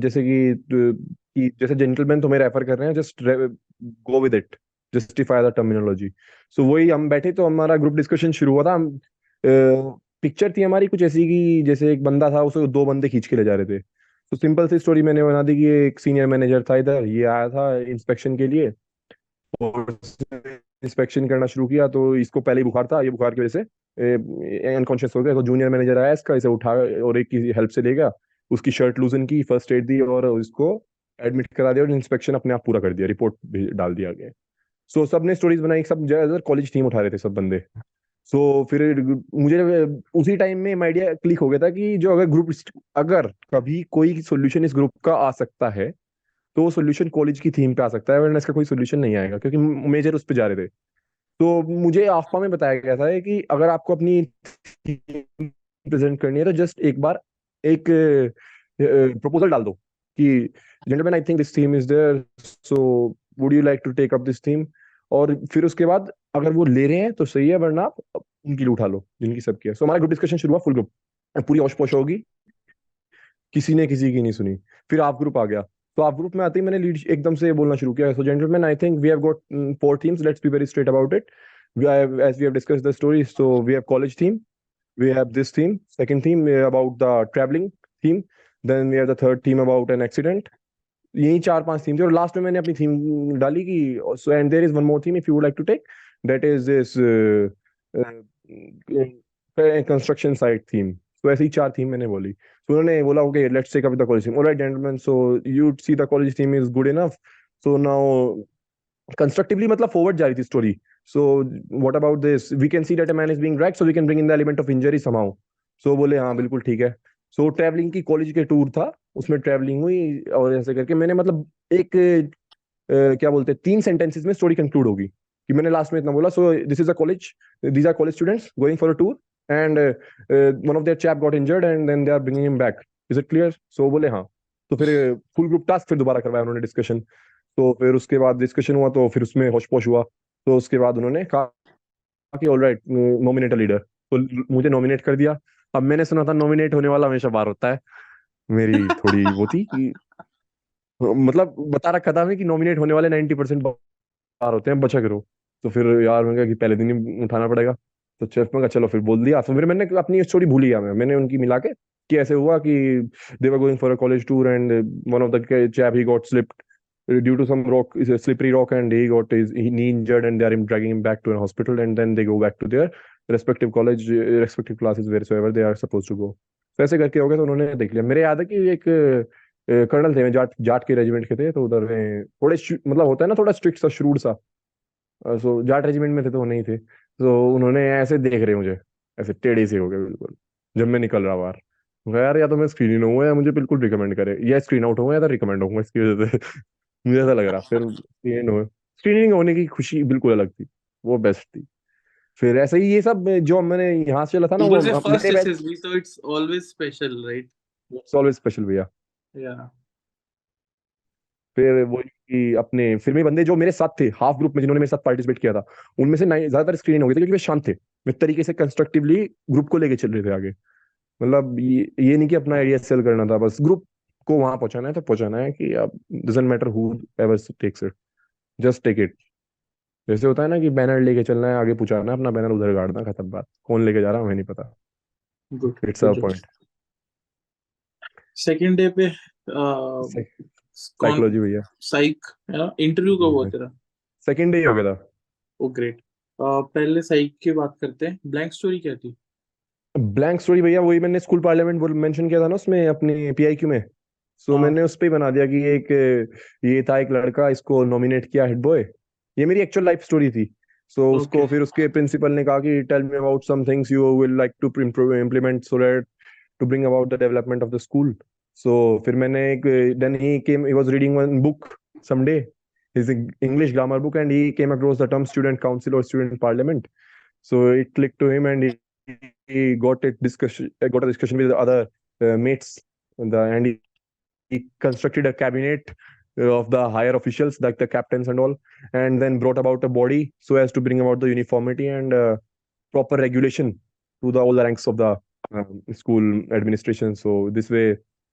जैसे कि जैसे जेंटलमैन तुम्हें रेफर कर रहे हैं, just go with it, justify the terminology. So वही हम बैठे तो हमारा ग्रुप डिस्कशन शुरू हुआ था। हम पिक्चर थी हमारी कुछ ऐसी कि जैसे एक बंदा था, उसे दो बंदे खींच के ले जा रहे थे। तो सिंपल सी स्टोरी मैंने बना दी कि एक सीनियर मैनेजर था इधर, ये आया था इंस्पेक्शन के लिए, और इंस्पेक्शन करना शुरू किया तो इसको पहले ही बुखार था, ये बुखार की वजह से अनकॉन्शियस हो गया। तो जूनियर मैनेजर आया इसका, इसे उठा और एक की हेल्प से ले गया, उसकी शर्ट लूजन की, फर्स्ट एड दी और इसको एडमिट करा दिया, और इंस्पेक्शन अपने आप पूरा कर दिया, रिपोर्ट डाल दिया गया। सो सबने स्टोरीज बनाई, सब ज्यादातर कॉलेज टीम उठा रहे थे सब बंदे। सो फिर मुझे उसी टाइम में आइडिया क्लिक हो गया था कि जो अगर कभी कोई सोल्यूशन इस ग्रुप का आ सकता है, तो वो सोल्यूशन कॉलेज की थीम पे आ सकता है, वरना इसका कोई सोल्यूशन नहीं आएगा, क्योंकि मेजर उस पे जा रहे थे। तो मुझे आफ्पा में बताया गया था कि अगर आपको अपनी थीम प्रेजेंट करनी है तो जस्ट एक बार एक प्रपोजल डाल दो कि gentleman I think this theme is there, so would you like to take up this theme. और फिर उसके बाद अगर वो ले रहे हैं तो सही है, वरना आप उनकी उठा लो जिनकी सबकी है। सो हमारा ग्रुप डिस्कशन शुरू हुआ, फुल ग्रुप, पूरी होश पोश होगी, किसी ने किसी की नहीं सुनी। फिर आप ग्रुप आ गया। तो आप ग्रुप में आते ही मैंने लीड एकदम से बोलना शुरू किया, so gentleman I think we have got 4 themes, let's be very straight about it. As we have discussed the story, so we have college theme, we have this theme, second theme about the traveling theme, then we have the third theme about an accident। यही 4-5 theme थे, और last में मैंने अपनी theme डाली कि so and there is one more theme if you would like to take, that is this construction site theme. तो ऐसे ही 4 थीम मैंने बोली। तो उन्होंने बोला okay let's take up the college theme, alright gentleman, so you see the college theme is good enough. So now constructively मतलब forward जा रही थी story. So what about this, we can see that a man is being dragged, so we can bring in the element of injury somehow. So बोले हाँ बिल्कुल ठीक है। So travelling की कॉलेज के टूर था, उसमें ट्रैवलिंग हुई, और ऐसे करके मैंने मतलब एक क्या बोलते हैं, 3 सेंटेंसेस में स्टोरी कंक्लूड होगी कि मैंने लास्ट में इतना बोला, so this is a college, these are college students going for a tour, and one of their chap got injured and then they are bringing him back, is it clear? So बोले हाँ। तो फिर full group task फिर दोबारा करवाया उन्होंने discussion. तो फिर उसके बाद डिस्कशन हुआ, तो फिर उसमें होश पोश हुआ। तो उसके बाद उन्होंने कहा कि all right, nominate a leader. तो मुझे नॉमिनेट कर दिया। अब मैंने सुना था नॉमिनेट होने वाला हमेशा बाहर होता है। मेरी थोड़ी वो थी कि मतलब बता रखा था हमें कि नॉमिनेट होने वाले 90% बाहर होते हैं, बचा करो। तो फिर यार मैंने कहा कि पहले दिन ही उठाना पड़ेगा। तो चेफ में कहा चलो, फिर बोल दिया। फिर मैंने अपनी स्टोरी भूल गया। मैंने उनकी मिला के कि ऐसे हुआ कि they were going for a college tour and one of the chap he got slipped due to some rock, is a slippery rock, and he got his knee injured, and they are dragging him back to a hospital, and then they go back to their respective college, respective classes wheresoever they are supposed to go. तो ऐसे करके हो गया। तो उन्होंने देख लिया। मेरे याद है कि एक कर्नल थे, जाट जाट के रेजिमेंट के थे। तो उधर में थोड़े मतलब होता है ना, थोड़ा स्ट्रिक्ट सा, श्रूड सा। सो जाट रेजिमेंट में थे तो वो नहीं थे। तो उन्होंने ऐसे देख रहे मुझे, ऐसे टेढ़े से हो गए बिल्कुल जब मैं निकल रहा बाहर। मैं कहा, यार या तो मैं स्क्रीन इन होऊंगा या मुझे बिल्कुल रिकमेंड करे, या स्क्रीन आउट होऊंगा या तो रिकमेंड होऊंगा इसकी वजह से। मुझे ऐसा लग रहा। फिर स्क्रीनिंग होने की खुशी बिल्कुल अलग थी, वो बेस्ट थी। फिर ऐसे ही ये सब जो मैंने यहाँ से चला था ना, ऊपर वो से फर्स्ट मेरे batch SSB, so it's always special, right? Always special भैया। Yeah. फिर वो कि अपने फिर भी बंदे जो मेरे साथ थे हाफ ग्रुप में, जिन्होंने मेरे साथ पार्टिसिपेट किया था, उनमें से ज्यादातर स्क्रीन हो गए थे क्योंकि वे शांत थे। वे तरीके से कंस्ट्रक्टिवली ग्रुप को लेके चल रहे थे आगे। मतलब ये नहीं कि अपना आइडिया सेल करना था, बस ग्रुप को वहां पहुंचाना है तो पहुंचाना है, कि अब doesn't matter whoever takes it, just take it. जैसे होता है ना कि बैनर लेके चलना है, आगे पहुंचाना है, अपना बैनर उधर गाड़ना, खत्म बात। कौन लेके जा रहा है हमें नहीं पता। Good. It's a Good. Point. Second day पे कौन? साइकोलॉजी भैया। साइक है ना? इंटरव्यू कब हुआ तेरा? सेकंड डे ही हो गया था। ओ ग्रेट। पहले साइक की बात करते हैं। ब्लैंक स्टोरी क्या थी? ब्लैंक स्टोरी भैया वही मैंने स्कूल पार्लियामेंट मेंशन किया था ना उसमें, अपनी पीआईक्यू में। सो हाँ। मैंने उस पे ही बना दिया कि एक ये था, एक लड़का, इसको नॉमिनेट किया हेड बॉय। ये मेरी एक्चुअल लाइफ स्टोरी थी। So okay. उसको फिर उसके प्रिंसिपल ने कहा कि tell me about some things you will like to implement so that to bring about the development of the school. So फिर मैंने एक then he was reading one book someday, his English grammar book, and he came across the term student council or student parliament. So it clicked to him, and he got a discussion with the other mates, and he constructed a cabinet of the higher officials, like the captains and all, and then brought about a body so as to bring about the uniformity and proper regulation to all the ranks of the school administration. So this way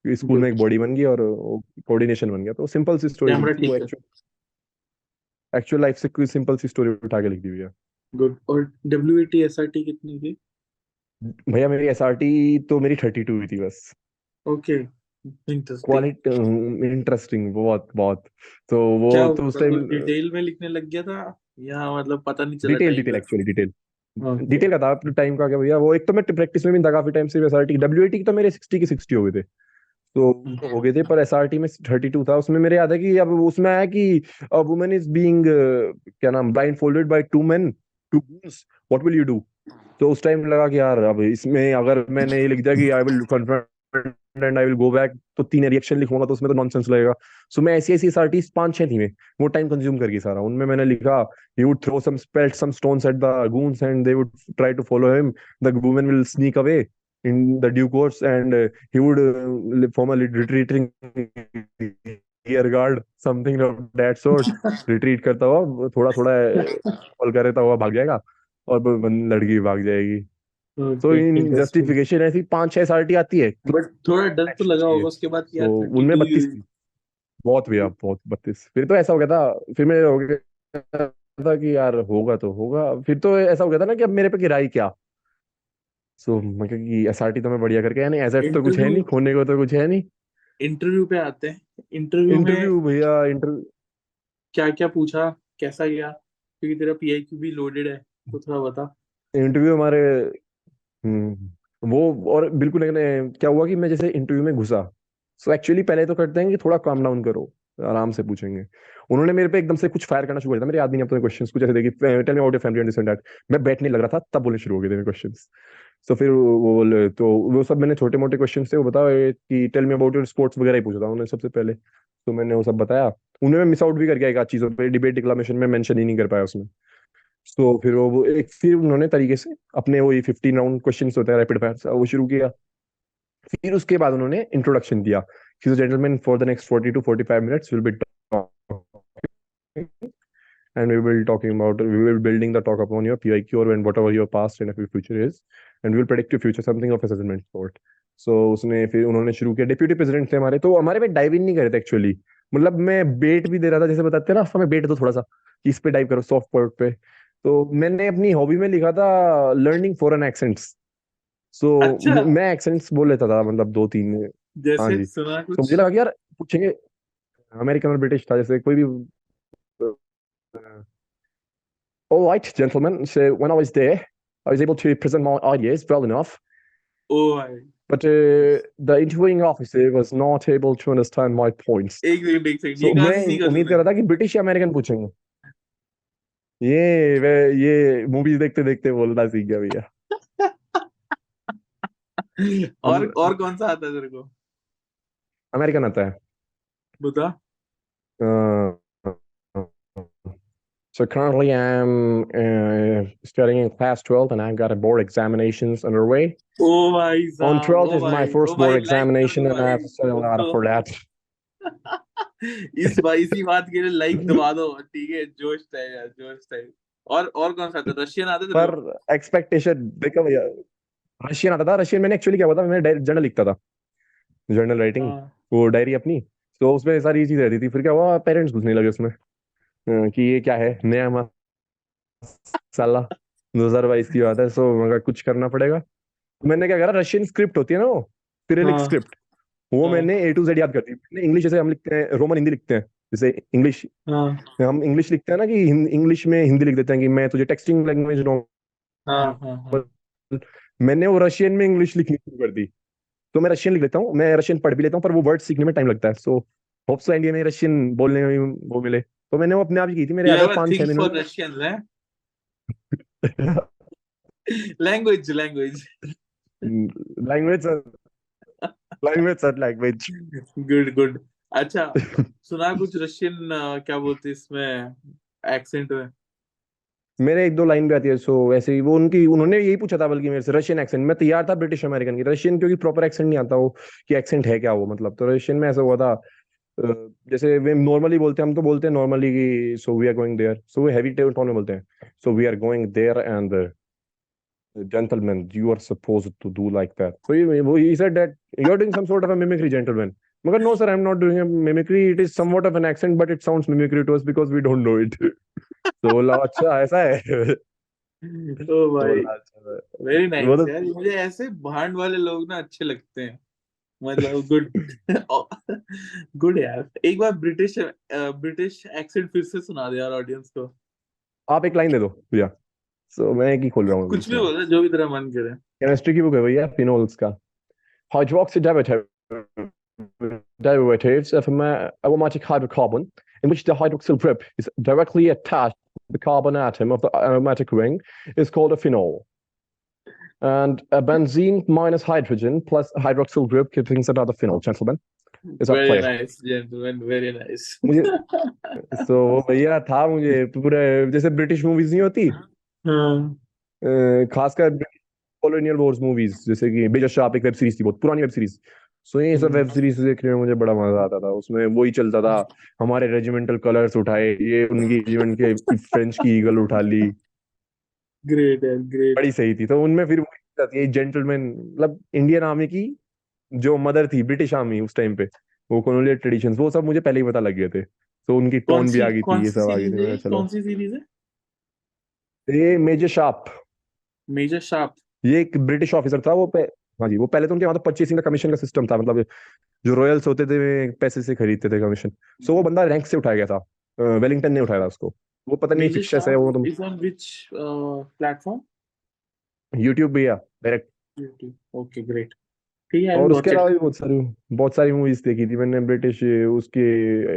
school में good. एक body बन गई और coordination बन गया। तो simple सी story camera थी वो, ठीक है। एक्चुअल एक्चुअल लाइफ से कोई सिंपल सी स्टोरी उठा के लिख दी भैया। गुड। और डब्ल्यूएटी एसआरटी कितनी थी? भैया मेरी एसआरटी तो मेरी 32 हुई थी बस। ओके। इंटरेस्टिंग। क्वालिटी इंटरेस्टिंग, बहुत बहुत। तो वो क्या तो उस हुआ, टाइम कुछ डिटेल में लिखने लग गया था या मतलब पता नहीं चला डिटेल टाइम डिटेल का? Actually detail okay. डिटेल का था। अपने टाइम का क्या भैया, वो एक तो मैं प्रैक्टिस में भी था काफी टाइम से। एसआरटी डब्ल्यूएटी की तो मेरे 60 की 60 हो गए थे। तो हो गए थे, पर एसआरटी में 32 था। उसमें मेरे याद है कि अब उसमें आया कि अ वुमन इज बीइंग क्या नाम blindfolded by two men, two goons, what will you do. तो उस टाइम लगा कि यार अब इसमें अगर मैंने ये लिख दिया कि I will confront and I will go back, तो 3 रिएक्शन लिखूंगा तो उसमें तो नॉनसेंस लगेगा। सो मैं ऐसी ऐसी एसआरटी 5-6 थी में, वो टाइम कंज्यूम करके सारा उनमें मैंने लिखा, he would throw some spelt some stones at the goons and they would try to follow him, the women will sneak away in the due course, and he would form a retreating rear guard, something of that sort। Retreat करता हुआ थोड़ा थोड़ा fall करता हुआ भाग जाएगा, और लड़की भाग जाएगी। तो ओके। In interesting. जस्टिफिकेशन ऐसी 5-6 आती है, बट थोड़ा डर तो एक्शन लगा चाहिए। होगा उसके बाद कि यार तो उनमें 32 32 थी। बहुत भैया बहुत, 32। फिर तो ऐसा हो गया था, फिर मैं हो गया था कि यार होगा तो होगा। फिर तो ऐसा हो गया था ना कि अब मेरे पे गिराई क्या। सो मैं कहा कि एसआरटी तो मैं बढ़िया करके है नहीं, एजेट तो कुछ है इंटरव्यू। नहीं, खोने को तो कुछ है नहीं। इंटरव्यू पे आते हैं। इंटरव्यू में इंटरव्यू भैया इंटरव्यू क्या क्या पूछा, कैसा गया? क्योंकि तेरा पीआईक्यू भी लोडेड है, तो थोड़ा बता। इंटरव्यू हमारे वो और बिल्कुल क्या हुआ कि मैं जैसे इंटरव्यू में घुसा। सो एक्चुअली पहले तो करते हैं कि थोड़ा काम डाउन करो, आराम से पूछेंगे। उन्होंने मेरे पे एकदम से कुछ फायर करना शुरू कर दिया। मेरे याद भी नहीं अपने क्वेश्चंस कुछ ऐसे देखिए, tell me about your family and this and that. मैं बैठने लग रहा था तब बोलने शुरू हो गए थे मेरे क्वेश्चंस। तो फिर वो बोले, तो वो सब मैंने छोटे मोटे क्वेश्चन थे, वो बताओ कि tell me about your sports वगैरह ही पूछा था उन्होंने सबसे पहले। तो मैंने वो सब बताया। उन्हें मैं मिस आउट भी कर गया एक आध चीजों पे, डिबेट डिक्लामेशन में मेंशन ही नहीं कर पाया उसमें। तो फिर वो एक फिर उन्होंने तरीके से अपने वो 15 राउंड क्वेश्चन होते हैं रैपिड फायर, वो शुरू किया। फिर उसके बाद उन्होंने इंट्रोडक्शन दिया कि gentleman for the next 40 to 45 minutes will be talking, and we will building the talk upon your PIQ or when whatever your past and future is, and we will predict your future, something of assessment sort. So उसने फिर उन्होंने शुरू किया, deputy president थे हमारे, तो हमारे में डाइव इन नहीं कर रहे थे एक्चुअली। मतलब मैं बेट भी दे रहा था, जैसे बताते हैं ना हमें बेट दो थोड़ा सा कि इस पे डाइव करो सॉफ्ट पॉइंट पे। तो मैंने अपनी हॉबी में लिखा था लर्निंग फॉरेन एक्सेंट्स। सो अच्छा, मैं एक्सेंट्स बोल लेता था, मतलब दो तीन। हाँ जैसे जी। सुना तो मुझे कुछ। लगा कि यार पूछेंगे, अमेरिकन और ब्रिटिश था, जैसे कोई भी। All right, gentlemen. So when I was there, I was able to present my ideas well enough, ओ भाई, but the interviewing officer was not able to understand my points. एक सेकंड, ये So कहाँ मैं से सीखा उम्मीद कर तूने? रहा था कि ब्रिटिश या अमेरिकन पूछेंगे। ये मूवीज देखते देखते बोलना सीख गया भैया। और कौन सा आता है तेरे को? अमेरिकन आता है। बता। So currently I'm studying in class 12 and I've got a board examinations underway. ओ भाई On साहब, 12th is my ओ first भाई, board लाइक कर examination दो and I भाई have to study a lot उसको। for that. इसी बात के लिए लाइक दबा दो, ठीक है? जोश टाइप यार, जोश टाइप। और कौन सा था? रशियन आता तेरे पर को? एक्सपेक्टेशन देखो भैया, रशियन आता था। रशियन मैंने एक्चुअली क्या हुआ था, मैं जर्नल लिखता था, जर्नल राइटिंग, हाँ वो डायरी अपनी। तो उसमें सारी चीज रहती थी। फिर क्या हुआ, पेरेंट्स घुसने लगे उसमें कि ये क्या है नया मसाला, 2022 की बात है। सो मगर कुछ करना पड़ेगा। मैंने क्या करा, रशियन स्क्रिप्ट होती है ना, वो सिरिलिक हाँ स्क्रिप्ट, वो हाँ मैंने A to Z याद कर दी। मैंने इंग्लिश जैसे हम लिखते हैं, रोमन हिंदी लिखते हैं, जैसे इंग्लिश हाँ हम इंग्लिश लिखते हैं ना, कि इंग्लिश में हिंदी लिख देते हैं कि मैं तुझे टेक्सटिंग लैंग्वेज। हाँ हाँ हाँ। मैंने वो रशियन में इंग्लिश लिखनी शुरू कर दी। तो मैं रशियन लिख लेता हूँ, मैं रशियन पढ़ भी लेता हूँ, पर वो वर्ड सीखने में टाइम लगता है। सो होप सो इंडिया में रशियन बोलने में भी वो मिले। तो मैंने वो अपने आप ही की थी, मेरे यू याद है have a 5-6 thing minute for Russian है? में। Language. Language, language. Good good. अच्छा, सुना कुछ रशियन, क्या बोलते हैं इसमें, एक्सेंट में? मेरे एक दो लाइन भी आती है। सो वैसे ही वो उनकी, उन्होंने यही पूछा था बल्कि मेरे से रशियन एक्सेंट। मैं तैयार था ब्रिटिश अमेरिकन की, रशियन क्योंकि प्रॉपर एक्सेंट नहीं आता वो, कि एक्सेंट है क्या वो, मतलब। तो रशियन में ऐसा हुआ था, जैसे वे नॉर्मली बोलते हैं, हम तो बोलते हैं नॉर्मली कि so we are going there, so वो हैवी टोन में बोलते हैं, so we are going there and gentlemen, you are supposed to do like that. So he said that you're doing some sort of a mimicry, gentlemen. But no, sir, I'm not doing a mimicry. It is somewhat of an accent, but it sounds mimicry to us because we don't know it. तो बोला अच्छा ऐसा है। ओ तो भाई, बोला अच्छा है। वेरी वो नाइस तो यार। मुझे ऐसे भांड वाले लोग ना अच्छे लगते हैं, मतलब गुड। गुड यार। एक बार ब्रिटिश एक्सेंट फिर से सुना दे यार ऑडियंस को। आप एक लाइन दे दो भैया। सो मैं एक ही खोल रहा हूँ अभी कुछ भी फिलहाल। बोला, जो भी तेरा मन करे। केमिस्ट्री की बुक है भैया, फिनोल्स का। Hydroxy derivatives of aromatic hydrocarbon in which the hydroxyl group is directly attached to the carbon atom of the aromatic ring is called a phenol. And a benzene minus hydrogen plus hydroxyl group gives another phenol, gentlemen. Is that very clear? Nice gentleman, very nice. मुझे तो वो भैया था, मुझे पूरे जैसे British movies नहीं होती, हाँ खासकर कॉलोनियल वॉर्स मूवीज, जैसे कि बेजर शार्प एक वेब सीरीज थी, बहुत पुरानी वेब सीरीज। सो ये सब वेब सीरीज देखने में मुझे बड़ा मजा आता था। उसमें वही चलता था, हमारे रेजिमेंटल कलर्स उठाए, ये उनकी रेजिमेंट के फ्रेंच की ईगल उठा ली। ग्रेट है, ग्रेट। बड़ी सही थी। तो उनमें फिर वही जाती है जेंटलमैन, मतलब इंडियन आर्मी की जो मदर थी, ब्रिटिश आर्मी उस टाइम पे, वो कॉलोनियल ट्रेडिशंस, वो सब मुझे पहले ही पता लग गए थे। तो उनकी टोन भी आ गई थी, कौन ये सी सब आ गई थी। सीरीज है मैं ये? कहा, चलो। कौन सी सीरीज है? ये मेजर शार्प, मेजर शार्प। ये एक ब्रिटिश ऑफिसर था। हाँ जी, वो पहले तो उनके वहां तो परचेसिंग का कमीशन का सिस्टम था, मतलब जो रॉयल्स होते थे वे पैसे से खरीदते थे कमीशन। सो वो बंदा रैंक से उठाया गया था, वेलिंगटन ने उठाया था उसको। वो पता नहीं मेजर फिक्सेस है वो शार्प तो। Is on which platform? YouTube भी है डायरेक्ट। यूट्यूब। Okay, great. ठीक है, आई विल और उसके वॉच इट। अलावा भी बहुत सारी मूवीज देखी थी मैंने ब्रिटिश उसकी।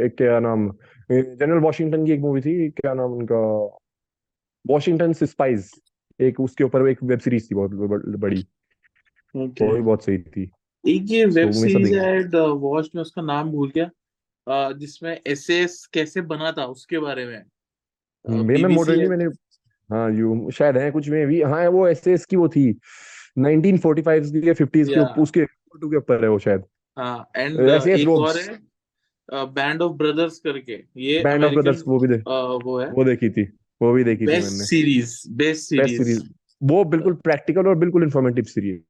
एक क्या नाम, जनरल वॉशिंगटन की एक मूवी थी, क्या नाम उनका, वॉशिंगटन स्पाइज। एक उसके ऊपर एक वेब सीरीज थी बहुत बड़ी, ओके। वो भी बहुत सही थी। एक ये वेब सो मैं सब सीरीज देखी। है वॉच में, उसका नाम भूल गया, जिसमें एसएस कैसे बना था उसके बारे में। वे मैं बीबीसी मॉडर्नली है। मैंने, हाँ यू शायद है कुछ में भी, हाँ वो ऐसे इसकी वो थी 1945 की या 50s के या उसके के ऊपर है वो शायद। हाँ, एंड ऐसे एक और रोग्स। है बैंड ऑफ ब्रदर्स करके, ये बैंड ऑफ ब्रदर्स अमेरिकन वो है, वो देखी थी, वो भी देखी थी बेस्ट मैंने। Series, best best series. Series. वो बिल्कुल प्रैक्टिकल और बिल्कुल इंफॉर्मेटिव सीरीज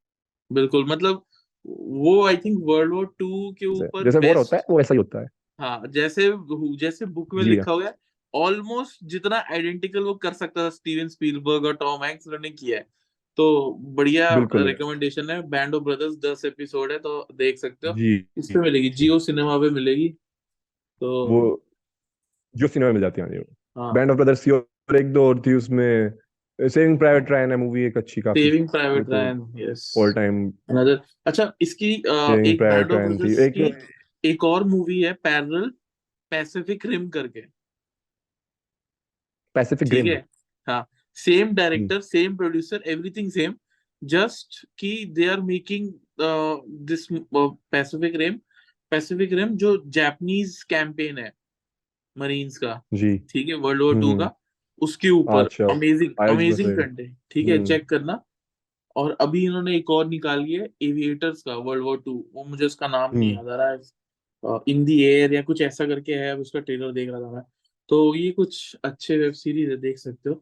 बिल्कुल, मतलब वो आई थिंक वर्ल्ड वॉर 2 के है। ऊपर जैसे वॉर होता है बेस्ट। वो ऐसा ही होता है। हाँ, जैसे जैसे बुक में जी हाँ। लिखा हुआ है, ऑलमोस्ट जितना आइडेंटिकल वो कर सकता था स्टीवन स्पीलबर्ग और टॉम हैंक्स, उन्होंने किया है। तो बढ़िया बिल्कुल है। रिकमेंडेशन है, बैंड ऑफ ब्रदर्स, 10 एपिसोड है तो देख सकते हो। जी। इस पे मिलेगी, जियो सिनेमा पे मिलेगी। वो तो जो सिनेमा में मिल जाती है हाँ, बैंड ऑफ ब्रदर्स थी, और एक दो और थी उसमें। सेविंग प्राइवेट रायन है मूवी, एक अच्छी काफी। सेविंग वो प्राइवेट तो Ryan, yes, all time. Another. अच्छा, इसकी सेविंग एक बैंड प्राइवेट ऑफ रायन थी ब्रदर्स एक। की एक और मूवी है पैरेलल, पैसिफिक रिम करके। पैसिफिक ठीक रिम। है, हाँ, same director, same producer, everything same, just कि they are making this Pacific rim. Pacific rim जो जापानीज कैंपेन है मरीन्स का, जी। ठीक है, वर्ल्ड वॉर 2 हम्म। का, उसके ऊपर अच्छा। अमेजिंग आज बस अमेजिंग है। कंटेंट, ठीक है, हम्म। चेक करना। और अभी इन्होंने एक और निकाली है एविएटर्स का, वर्ल्ड वॉर 2, वो मुझे उसका नाम नहीं हम्म। याद आ रहा है, इन दी एयर या कुछ ऐसा करके है, अब उसका ट्रेलर देख रहा था मैं। तो ये कुछ अच्छे वेब सीरीज है, देख सकते हो।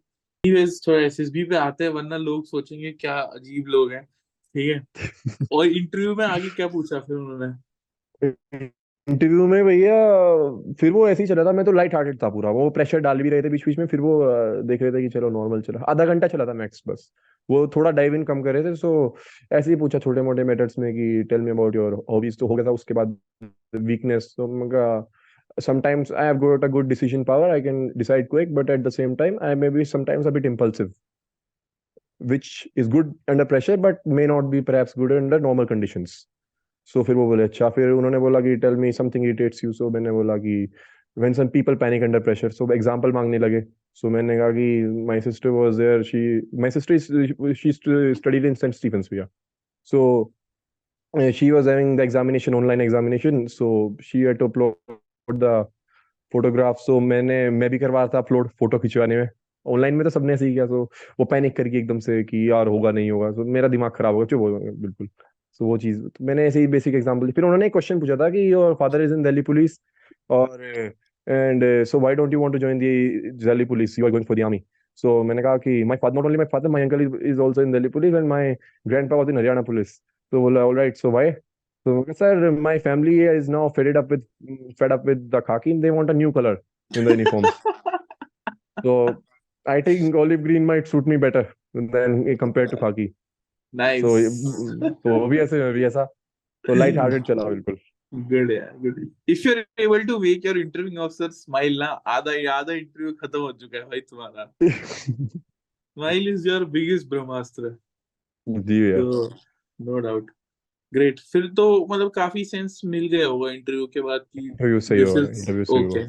एनीवेज, थोड़ा एसएसबी पे आते हैं, वरना लोग सोचेंगे क्या अजीब लोग हैं, ठीक है। और इंटरव्यू में आगे क्या पूछा फिर उन्होंने? इंटरव्यू में भैया फिर वो ऐसे ही चला था, मैं तो लाइट हार्टेड था पूरा, वो प्रेशर डाल भी रहे थे बीच बीच में, फिर वो देख रहे थे कि चलो नॉर्मल चला, आधा घंटा चला था मैक्स बस। वो थोड़ा डाइव इन कम कर रहे थे, सो ऐसे ही पूछा छोटे मोटे मैटर्स में कि tell me about your hobbies, तो हो गया था उसके बाद वीकनेस, तो मगा sometimes I have got a good decision power, I can decide quick, but at the same time I may be sometimes a bit impulsive, which is good under pressure but may not be perhaps good under normal conditions. सो फिर वो बोले अच्छा, फिर उन्होंने बोला कि tell me something irritates you, so मैंने बोला कि when some people panic under pressure, so example मांगने लगे। सो मैंने कहा कि my sister was there, my sister she studied in Saint Stephen's भैया। So she was having the examination, online examination, so she had to upload the photograph, so मैं भी करवा रहा था अपलोड फोटो खिंचवाने में। ऑनलाइन में तो सबने ऐसे ही किया, सो वो पैनिक करके एकदम से कि यार होगा नहीं होगा, so मेरा दिमाग खराब होगा, चुप हो गया बिल्कुल। सो वो चीज तो मैंने ऐसे ही बेसिक एग्जांपल दी। फिर उन्होंने एक क्वेश्चन पूछा था कि your father is in Delhi police, और and so why don't you want to join the Delhi police, you are going for the army. So मैंने कहा कि my father, not only my father, my uncle is also in Delhi police and my grandpa was in Haryana police. तो बोला all right, so why? So, sir, my family is now fed up with the khaki. They want a new color in the uniforms. So, I think olive green might suit me better than compared to khaki. So, nice. तो वो भी ऐसे, मैं भी ऐसा, तो light hearted चला बिल्कुल। गुड यार, good. If you are able to make your interviewing officer smile ना, आधा आधा इंटरव्यू खत्म हो चुका है भाई तुम्हारा। स्माइल इज योर बिगेस्ट ब्रह्मास्त्र। जी भैया। तो नो डाउट। ग्रेट, फिर तो मतलब काफी सेंस मिल गया होगा इंटरव्यू के बाद कि इंटरव्यू सही दिस हुआ, इज इंटरव्यू सही हुआ। ओके।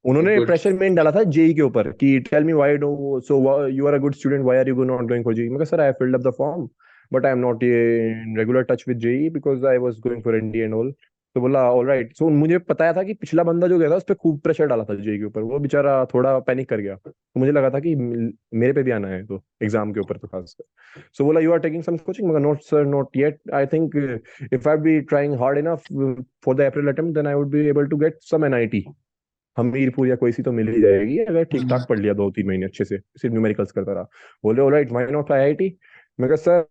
उन्होंने गुड। प्रेशर मेन डाला था जेई के ऊपर कि tell me why do, so you are a good student, why are you not going for JEE. मैं कहा sir I filled up the form but I am not in regular touch with JEE because I was going for ND and all. तो बोला all right. सो मुझे पता था कि पिछला बंदा जो गया था उस पर खूब प्रेशर डाला था जेई के ऊपर, वो बेचारा थोड़ा पैनिक कर गया, तो मुझे लगा था कि मेरे पे भी आना है तो एग्जाम के ऊपर तो खास। सो बोला you are taking some coaching, मगर not sir not yet, I think if I be trying hard enough for the April attempt then I would be able to get some NIT, Hamirpur या कोई सी तो मिल ही जाएगी अगर ठीक ठाक पढ़ लिया 2-3 महीने अच्छे से, सिर्फ न्यूमेरिकल्स करता रहा। बोले ऑलराइट, व्हाई नॉट आईआईटी। मैं कहा sir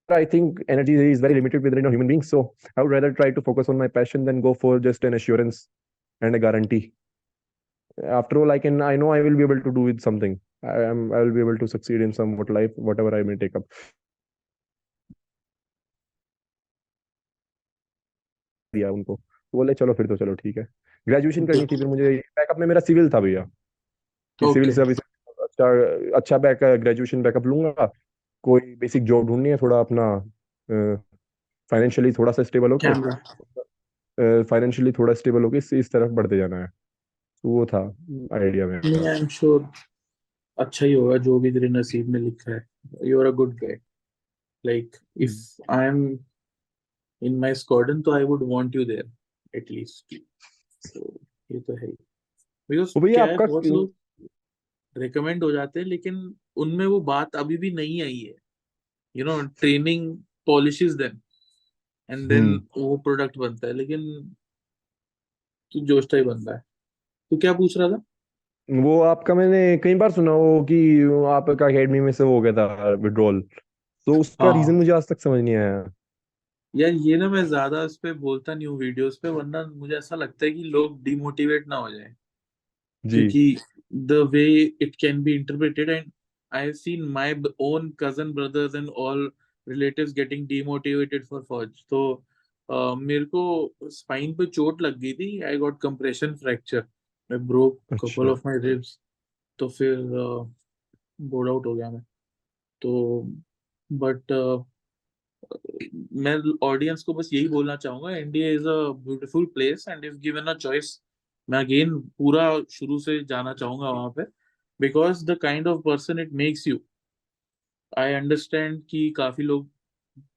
I think energy is very limited within a human being, so I would rather try to focus on my passion than go for just an assurance and a guarantee. After all, I know I will be able to do with something. I will be able to succeed in somewhat life, whatever I may take up. दिया उनको, तो बोले चलो फिर तो चलो ठीक है। ग्रेजुएशन करनी थी, फिर मुझे बैकअप में मेरा सिविल था भैया, कि सिविल ओके। से अभी अच्छा अच्छा ग्रेजुएशन बैकअप लूंगा, कोई बेसिक जॉब ढूंढनी है, थोड़ा अपना फाइनेंशियली थोड़ा सा स्टेबल होके, कैमरा। फाइनेंशियली थोड़ा स्टेबल होके इस तरफ बढ़ते जाना है। तो वो था आइडिया नहीं, मेरा। आई एम श्योर अच्छा ही होगा जो भी तेरे नसीब में लिखा है। You are a good guy. Like if I am in my squadron तो I would want you there at least. तो ये तो है ही, बिकॉज वो भैया क्या है, आपका बहुत लोग रिकमेंड हो जाते हैं लेकिन उनमें वो बात अभी भी नहीं आई है, training polishes them and then hmm. वो प्रोडक्ट बनता है। लेकिन तू जोशटा ही बंदा है। तू क्या पूछ रहा था? वो आपका मैंने कई बार सुना हो कि आपका अकेडमी में से वो हो गया था विड्रॉल, तो उसका रीजन हाँ मुझे आज तक समझ नहीं आया। यार, ये ना मैं ज्यादा इस पे बोलता नहीं हूँ वीडियोस पे, वरना मुझे ऐसा लगता है कि लोग डिमोटिवेट ना हो जाए, जी। क्योंकि the way it can be interpreted, and I have seen my own cousin brothers and all relatives getting demotivated for Fauj. तो मेरे को स्पाइन पे चोट लग गई थी, आई गॉट कंप्रेशन फ्रैक्चर, मैं ब्रोक कपल अच्छा। Of my ribs. तो फिर बोर्ड आउट हो गया मैं। तो बट मैं ऑडियंस को बस यही बोलना चाहूंगा, India is a beautiful place, and if given a choice मैं अगेन पूरा शुरू से जाना चाहूंगा वहां पे, because the kind of person it makes you. I understand कि काफी लोग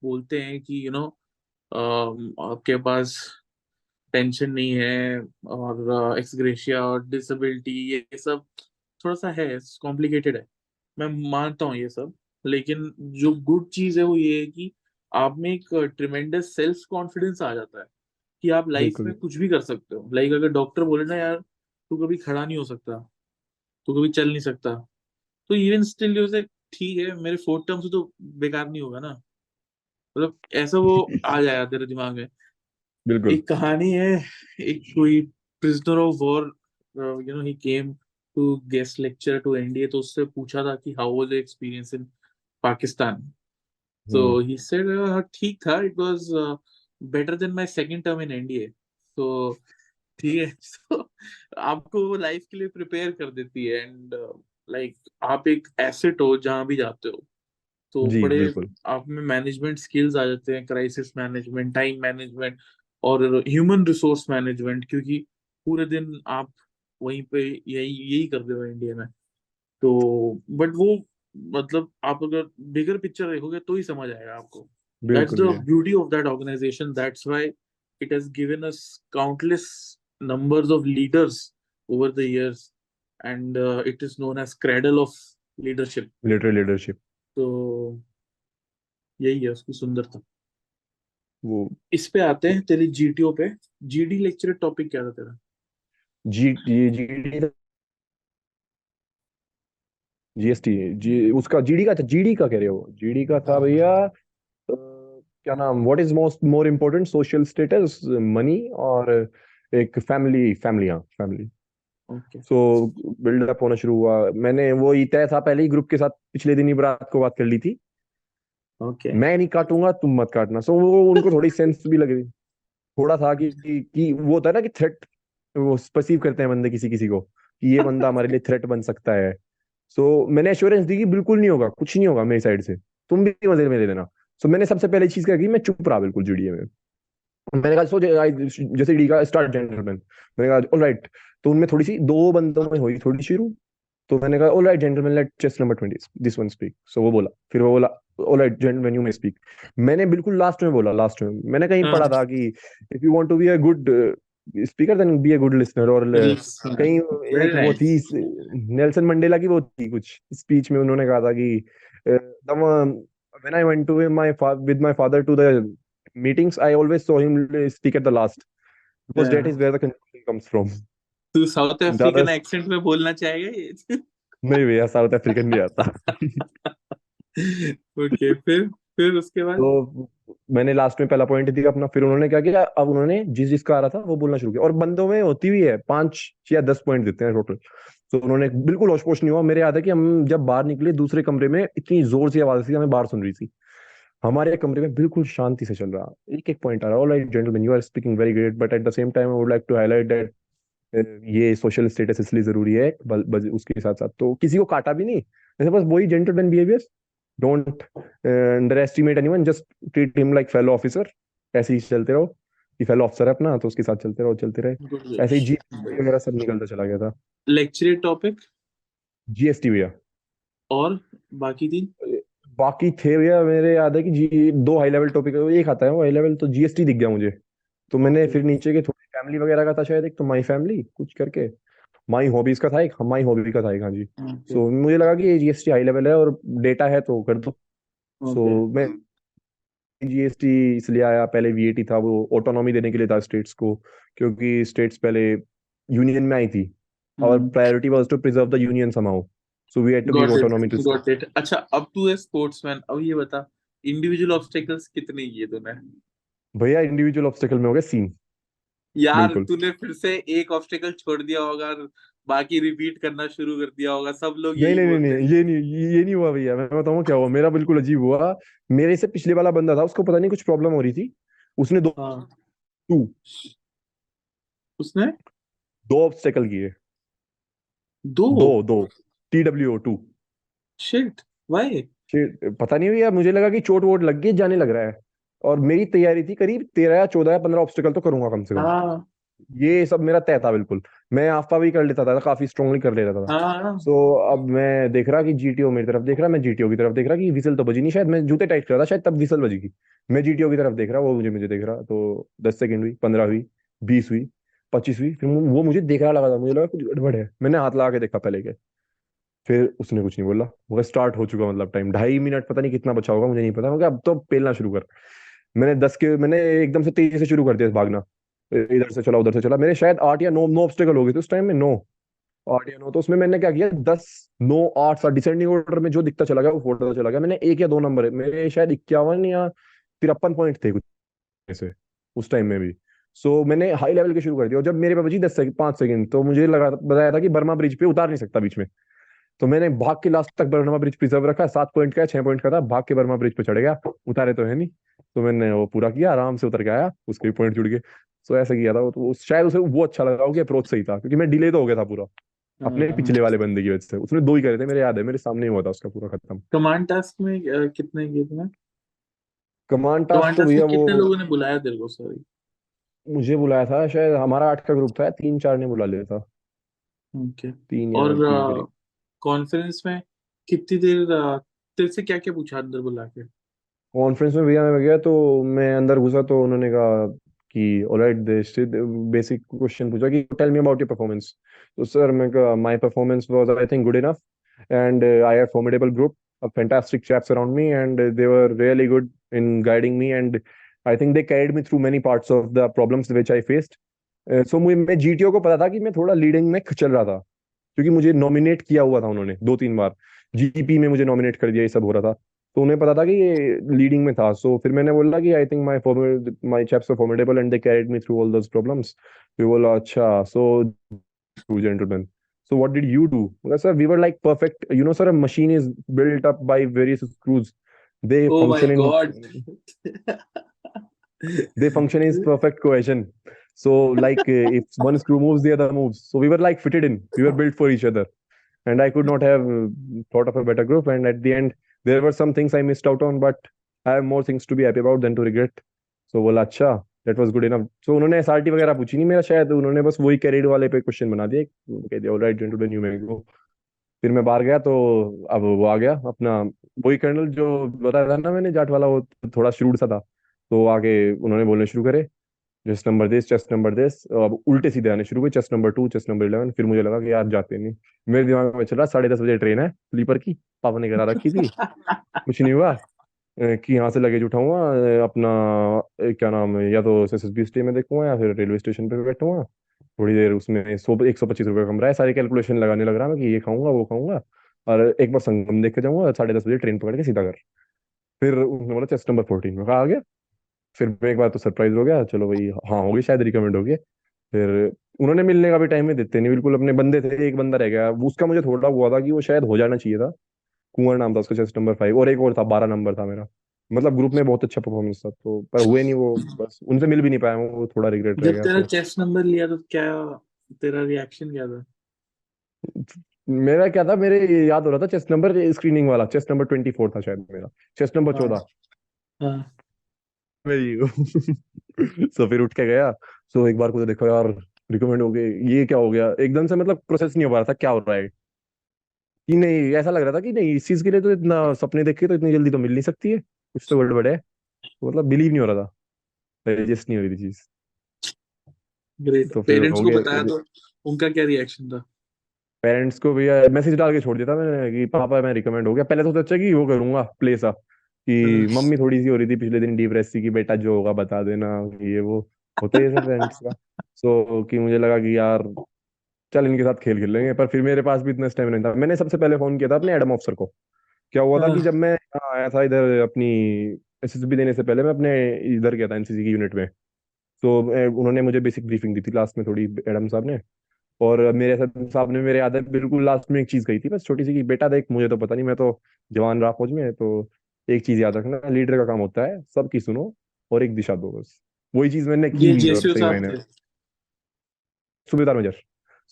बोलते हैं कि आपके पास टेंशन नहीं है, और एक्सग्रेशिया और डिसेबिलिटी ये सब थोड़ा सा है, कॉम्प्लिकेटेड है। मैं मानता हूँ ये सब, लेकिन जो गुड चीज है वो ये है कि आप में एक ट्रिमेंडस सेल्फ कॉन्फिडेंस आ जाता है कि आप लाइफ में बिल्कुल। कुछ भी कर सकते हो। लाइक अगर डॉक्टर बोले ना, यार तू कभी खड़ा नहीं हो सकता, तू कभी चल नहीं सकता, तो इवन स्टिल यू से ठीक है, मेरे फोर्थ टर्म से तो बेकार नहीं होगा ना। मतलब ऐसा वो आ जाएगा तेरे दिमाग में। बिल्कुल। एक कहानी है, एक कोई prisoner of war, he came to guest lecture to NDA, तो उससे पूछा था कि how was experience in Pakistan. तो हम्म। ही सेड ठीक था, it was better than my second term in NDA. तो ठीक है। तो आपको वो लाइफ के लिए प्रिपेयर कर देती है, एंड लाइक आप एक एसेट हो जहां भी जाते हो। तो जी बड़े बिल्कुल। आप में मैनेजमेंट स्किल्स आ जाते हैं, क्राइसिस मैनेजमेंट, टाइम मैनेजमेंट, और ह्यूमन रिसोर्स मैनेजमेंट, क्योंकि पूरे दिन आप वहीं पे यही यही कर रहे हो इंडिया में। तो बट वो मतलब आप अगर बिगर पिक्चर देखोगे तो ही समझ आएगा आपको। दैट्स बिल्कुल द भैया। Beauty of that organization, that's why it has given us countless numbers of leaders over the years, and it is known as cradle of leadership. Literal leadership. तो यही है उसकी सुंदरता। वो इस पे आते हैं तेरी जीटीओ पे। जीडी लेक्चर टॉपिक क्या था तेरा? जी जी जी जीएसटी जी उसका जीडी का था, जीडी का कह रहे हो, जीडी का था भैया। क्या नाम, what is most more important, social status, money, और एक फैमिली, फैमिली, हाँ फैमिली। ओके। सो बिल्डअप होना शुरू हुआ, मैंने वो ही तय था पहले ही ग्रुप के साथ, पिछले दिन ही रात को बात कर ली थी, ओके। मैं नहीं काटूंगा तुम मत काटना। सो वो उनको थोड़ी सेंस भी लग रही, थोड़ा था कि वो होता है ना कि थ्रेट, वो परसीव करते हैं बंदे किसी किसी को कि ये बंदा हमारे लिए थ्रेट बन सकता है। सो मैंने एश्योरेंस दी कि बिल्कुल नहीं होगा, कुछ नहीं होगा मेरी साइड से, तुम भी मजे में ले लेना। सो मैंने सबसे पहले चीज क्या की, मैं चुप रहा बिल्कुल जीडीए में। मैंने कहा सो जैसे डी का स्टार्ट जेंटलमैन, मैंने कहा ऑल राइट। तो उनमें थोड़ी सी दो बंदों में हुई थोड़ी शुरू, तो मैंने कहा all right gentleman, let chest number 20 this one speak. So वो बोला, फिर वो बोला all right gentleman you may speak. मैंने बिल्कुल लास्ट में बोला, लास्ट में मैंने कहीं हाँ। पढ़ा था कि if you want to be a good speaker then be a good listener, और कहीं वेरी एक वो थी नाइस। नेल्सन मंडेला की, वो थी कुछ स्पीच में उन्होंने कहा था कि when I went to my with my father to the meetings I always saw him speak at the last, because that is where the confusion comes from. तू साउथ ज्यादा अफ्रीकन एक्सेंट में बोलना चाहेगा ये? नहीं भैया, साउथ अफ्रीकन नहीं आता। ओके, फिर उसके बाद? तो मैंने लास्ट में पहला पॉइंट दिया अपना, फिर उन्होंने क्या किया, अब उन्होंने जिस जिसका आ रहा था वो बोलना शुरू किया, और बंदों में होती हुई है 5 या 10 पॉइंट देते हैं टोटल। तो उन्होंने बिल्कुल होश पोश नहीं हुआ। मेरे याद है कि हम जब बाहर निकले दूसरे कमरे में इतनी जोर से आवाज थी, हमें बाहर सुन रही थी, हमारे कमरे में बिल्कुल शांति से चल रहा, एक एक पॉइंट आ रहा, all right gentleman you are speaking very great, but at the same time I would like to highlight that ये सोशल स्टेटस इसलिए जरूरी है, उसके साथ साथ तो किसी को काटा भी नहीं, जैसे बस वही gentleman behaviour, don't under estimate anyone, just treat him like fellow officer. ऐसे ही चलते रहो, कि फेलो ऑफिसर है अपना तो उसके साथ चलते रहो, चलते रहे। ऐसे ही जी वगैरह सब निकलता चला गया था। लेक्चर टॉपिक जीएसटी भैया। और बाकी तीन? बाकी थे भैया, मेरे याद है कि जी दो हाई लेवल टॉपिक, एक आता है वो हाई लेवल, तो जीएसटी दिख गया मुझे। तो मैंने ओके। फिर नीचे के थोड़ी फैमिली वगैरह का था शायद, एक तो माई फैमिली कुछ करके, माई हॉबीज का था एक, माई हॉबी का था एक, हाँ जी। ओके। सो मुझे लगा कि ये जीएसटी हाई लेवल है और डेटा है तो कर दो। ओके। सो मैं जीएसटी इसलिए आया, पहले वीएटी था, वो ऑटोनॉमी देने के लिए था स्टेट्स को, क्योंकि स्टेट्स पहले यूनियन में आई थी, और priority was to preserve the union somehow, so we had to give got autonomy to it got it. अच्छा, अब तू है स्पोर्ट्समैन, अब ये बता, इंडिविजुअल ऑब्स्टेकल्स कितने किए तूने? भैया इंडिविजुअल ऑब्स्टेकल में हो गया सीन। यार बिल्कुल। तूने फिर से एक ऑब्स्टेकल छोड़ दिया होगा और बाकी रिपीट करना शुरू कर दिया होगा, सब लोग नहीं यही नहीं नहीं बोलते नहीं, हैं। ये नहीं हुआ भैया, मैं बताऊँ क्या हुआ, मेरा बिल्कुल अजीब हुआ। मेरे से पिछले वाला बंदा था, उसको पता नहीं कुछ प्रॉब्लम हो रही थी, उसने हाँ, टू उसने दो ऑब्स्टेकल किए। दो? दो दो, TWO 2। Shit, Y? पता नहीं भैया, मुझे लगा कि चोट वोट लग गई, जाने लग रहा है, और मेरी तैयारी थी करीब 13 या 14 या 15 ऑब्स्टेकल तो करूंगा कम से कम। हाँ ये सब मेरा तय था बिल्कुल। मैं आफ्ता भी कर लेता था, काफी स्ट्रांगली कर लेता था। हाँ। सो अब मैं देख रहा कि जीटीओ मेरी तरफ देख रहा, मैं जीटीओ की तरफ देख रहा कि विसल तो बजी नहीं, शायद मैं जूते टाइट कर रहा था, शायद तब विसल बजी। मैं जीटीओ की तरफ देख रहा, वो मुझे मुझे देख रहा, तो 10 सेकंड हुई, 15 हुई, 20 हुई, 25 हुई, फिर वो मुझे देख रहा, लगा था मुझे लगा कुछ गड़बड़ है, मैंने हाथ लगा के देखा पहले के। फिर उसने कुछ नहीं बोला, वो स्टार्ट हो चुका, मतलब टाइम 2.5 मिनट पता नहीं कितना बचा होगा, मुझे नहीं पता, मैं अब तो पेलना शुरू कर। मैंने एकदम से तेजी से शुरू कर दिया भागना, इधर से चला उधर से चला, मेरे शायद 8 या 9 9 ऑब्स्टेकल हो गए थे उस टाइम में, 9, 8 या 9, तो उसमें मैंने क्या किया, 10 9 8 7 डिसेंडिंग ऑर्डर में जो दिखता चला गया वो फोड़ता चला गया, मैंने 1 या 2 नंबर, मेरे शायद 51 या 53 पॉइंट थे कुछ से उस टाइम में भी। सो मैंने हाई लेवल के शुरू कर दिया, और जब मेरे पे बची 10 सेकंड 5 सेकंड, तो मुझे लगा बताया था कि बर्मा ब्रिज पे उतार नहीं सकता बीच में, तो मैंने भाग के लास्ट तक बर्मा ब्रिज प्रिजर्व रखा, 7 पॉइंट का 6 पॉइंट का था, भाग के बर्मा ब्रिज पे चढ़ गया, उतारे तो है नहीं, तो मैंने वो पूरा किया, आराम से उतर के आया, उसके भी पॉइंट जुड़ गए। सो ऐसा किया था, तो शायद उसे वो अच्छा लगा कि अप्रोच सही था, क्योंकि मैं डिले तो हो गया था पूरा अपने पिछले वाले बंदे की वजह से, उसने 2 ही करे थे, मेरे याद है, मेरे सामने ही हुआ था उसका पूरा खत्म। कमांड टास्क में कितने किए तूने? कमांड टास्क कमांड तो टास्क भैया में वो, कितने लोगों ने बुलाया तेरे को, सॉरी? मुझे बुलाया था, शायद हमारा 8 का ग्रुप था, 3 4 ने बुला लिया था, ओके। 3 या 3 और करीब। कॉन्फ्रेंस में कितनी देर तेरे से क्या क्या पूछा अंदर बुला के? कॉन्फ्रेंस में भैया मैं गया, तो मैं अंदर घुसा, तो उन्होंने कहा कि ऑलराइट, बेसिक क्वेश्चन पूछा कि tell me about your performance. तो सर मैं कहा my performance was I think good enough, and I have formidable group of fantastic chaps around me, and they were really good in guiding me, and I think they carried me through many parts of the problems which I faced. So मुझे, मैं GTO को पता था कि मैं थोड़ा leading में चल रहा था, क्योंकि मुझे नॉमिनेट किया हुआ था उन्होंने 2 3 बार, जीपी में मुझे नॉमिनेट कर दिया, ये सब हो रहा था, तो उन्हें पता था कि ये लीडिंग में था। सो फिर मैंने बोला कि I think my chaps are formidable and they carried me through all those problems. फिर बोला अच्छा, so to gentleman, so what did you do? Well, sir, we were like perfect, sir, a machine is built up by various screws, they oh my function in God. they function in perfect cohesion. So like if one screw moves, the other moves, so we were like fitted in, we were built for each other, and I could not have thought of a better group, and at the end there were some things I missed out on, but I have more things to be happy about than to regret. So बोला अच्छा, that was good enough. So उन्होंने SRT वगैरह पूछी नहीं मेरा, शायद उन्होंने बस वही कैरिड वाले पे क्वेश्चन बना दिया, कह दिया ऑलराइट जेंटलमैन यू मे गो। फिर मैं बाहर गया, तो अब वो आ गया अपना, वही कर्नल जो बताया था ना मैंने, जाट वाला, वो थोड़ा श्रूड सा था, तो आगे उन्होंने बोलने शुरू करे, chest number this, chest number this, अब उल्टे सीधे आने शुरू हुए, चेस्ट नंबर 2, चेस्ट नंबर 11। फिर मुझे लगा कि यार जाते नहीं, मेरे दिमाग में चला 10:30 बजे ट्रेन है स्लीपर की, पापा ने करा रखी थी, कुछ नहीं हुआ, कि यहाँ से लगेज उठाऊंगा, अपना क्या नाम है, या तो एसएसबी स्टे में देखूंगा, या फिर रेलवे स्टेशन पे बैठूंगा थोड़ी देर, उसमें 125 रुपये कमरा है, सारी कैलकुलेशन लगाने लग रहा मैं कि ये खाऊंगा वो खाऊंगा, और एक बार संगम देख के जाऊंगा, 10:30 बजे ट्रेन पकड़ के सीधा घर। फिर उन्होंने बोला चेस्ट नंबर 14 में, कहा आ गया। फिर मैं एक बार तो सरप्राइज हो गया, चलो भाई हाँ हो गई, शायद रिकमेंड हो गया। फिर उन्होंने मिलने का भी टाइम में देते नहीं बिल्कुल, अपने बंदे थे, एक बंदा रह गया, उसका मुझे थोड़ा हुआ था कि वो शायद हो जाना चाहिए था, कुंवर नाम था उसका, चेस्ट नंबर 5, और एक और था 12 नंबर था मेरा, मतलब ग्रुप में बहुत अच्छा परफॉर्मेंस था, तो पर हुए नहीं वो, बस उनसे मिल भी नहीं पाया, वो थोड़ा रिग्रेट रह जब गया। तेरा सो चेस्ट नंबर लिया तो क्या तेरा रिएक्शन क्या था? मेरा क्या था, मेरे याद हो रहा था चेस्ट नंबर स्क्रीनिंग वाला, चेस्ट नंबर 24 था शायद मेरा, चेस्ट नंबर हाँ 14 हाँ। मेरी। सो फिर उठ के गया, सो एक बार को तो देखो यार, रिकमेंड हो गए, ये क्या हो गया एकदम से, मतलब प्रोसेस नहीं हो पा रहा था क्या हो रहा है, कि नहीं ऐसा लग रहा था कि नहीं इस चीज के लिए तो इतना सपने देखे तो इतनी जल्दी तो मिल नहीं सकती है, कुछ तो गड़बड़ है, तो मतलब बिलीव नहीं हो रहा था, डाइजेस्ट नहीं हो रही थी चीज। ग्रेट। तो फिर पेरेंट्स हो को गया। बताया तो उनका क्या रिएक्शन था? पेरेंट्स को भी मैसेज डाल के छोड़ दिया था मैंने कि पापा मैं रिकमेंड हो गया, पहले तो सोचा कि वो करूंगा प्ले सा, कि मम्मी थोड़ी सी हो रही थी पिछले दिन डिप्रेस सी, कि बेटा जो होगा बता देना, ये वो होता ही है फ्रेंड्स का। सो कि मुझे लगा कि यार चल इनके साथ खेल खेल लेंगे, पर फिर मेरे पास भी इतना स्टेमिना नहीं था। मैंने सबसे पहले फोन किया था अपने एडम ऑफिसर को। क्या हुआ था कि जब हाँ मैं यहाँ आया था इधर अपनी एसएसबी देने से पहले, मैं अपने इधर गया था एनसीसी की यूनिट में। तो उन्होंने मुझे बेसिक ब्रीफिंग दी थी लास्ट में थोड़ी, एडम साहब ने। और मेरे साहब ने मेरे आदत बिल्कुल लास्ट में एक चीज कही थी बस छोटी सी, कि बेटा देख मुझे तो पता नहीं, मैं तो जवान रहा फौज में, तो एक चीज याद रखना, लीडर का काम होता है सबकी सुनो और एक दिशा दो बस। वही चीज मैंने की ये भी और जेसीओ सही साहब मायने में। थे। सूबेदार मेजर।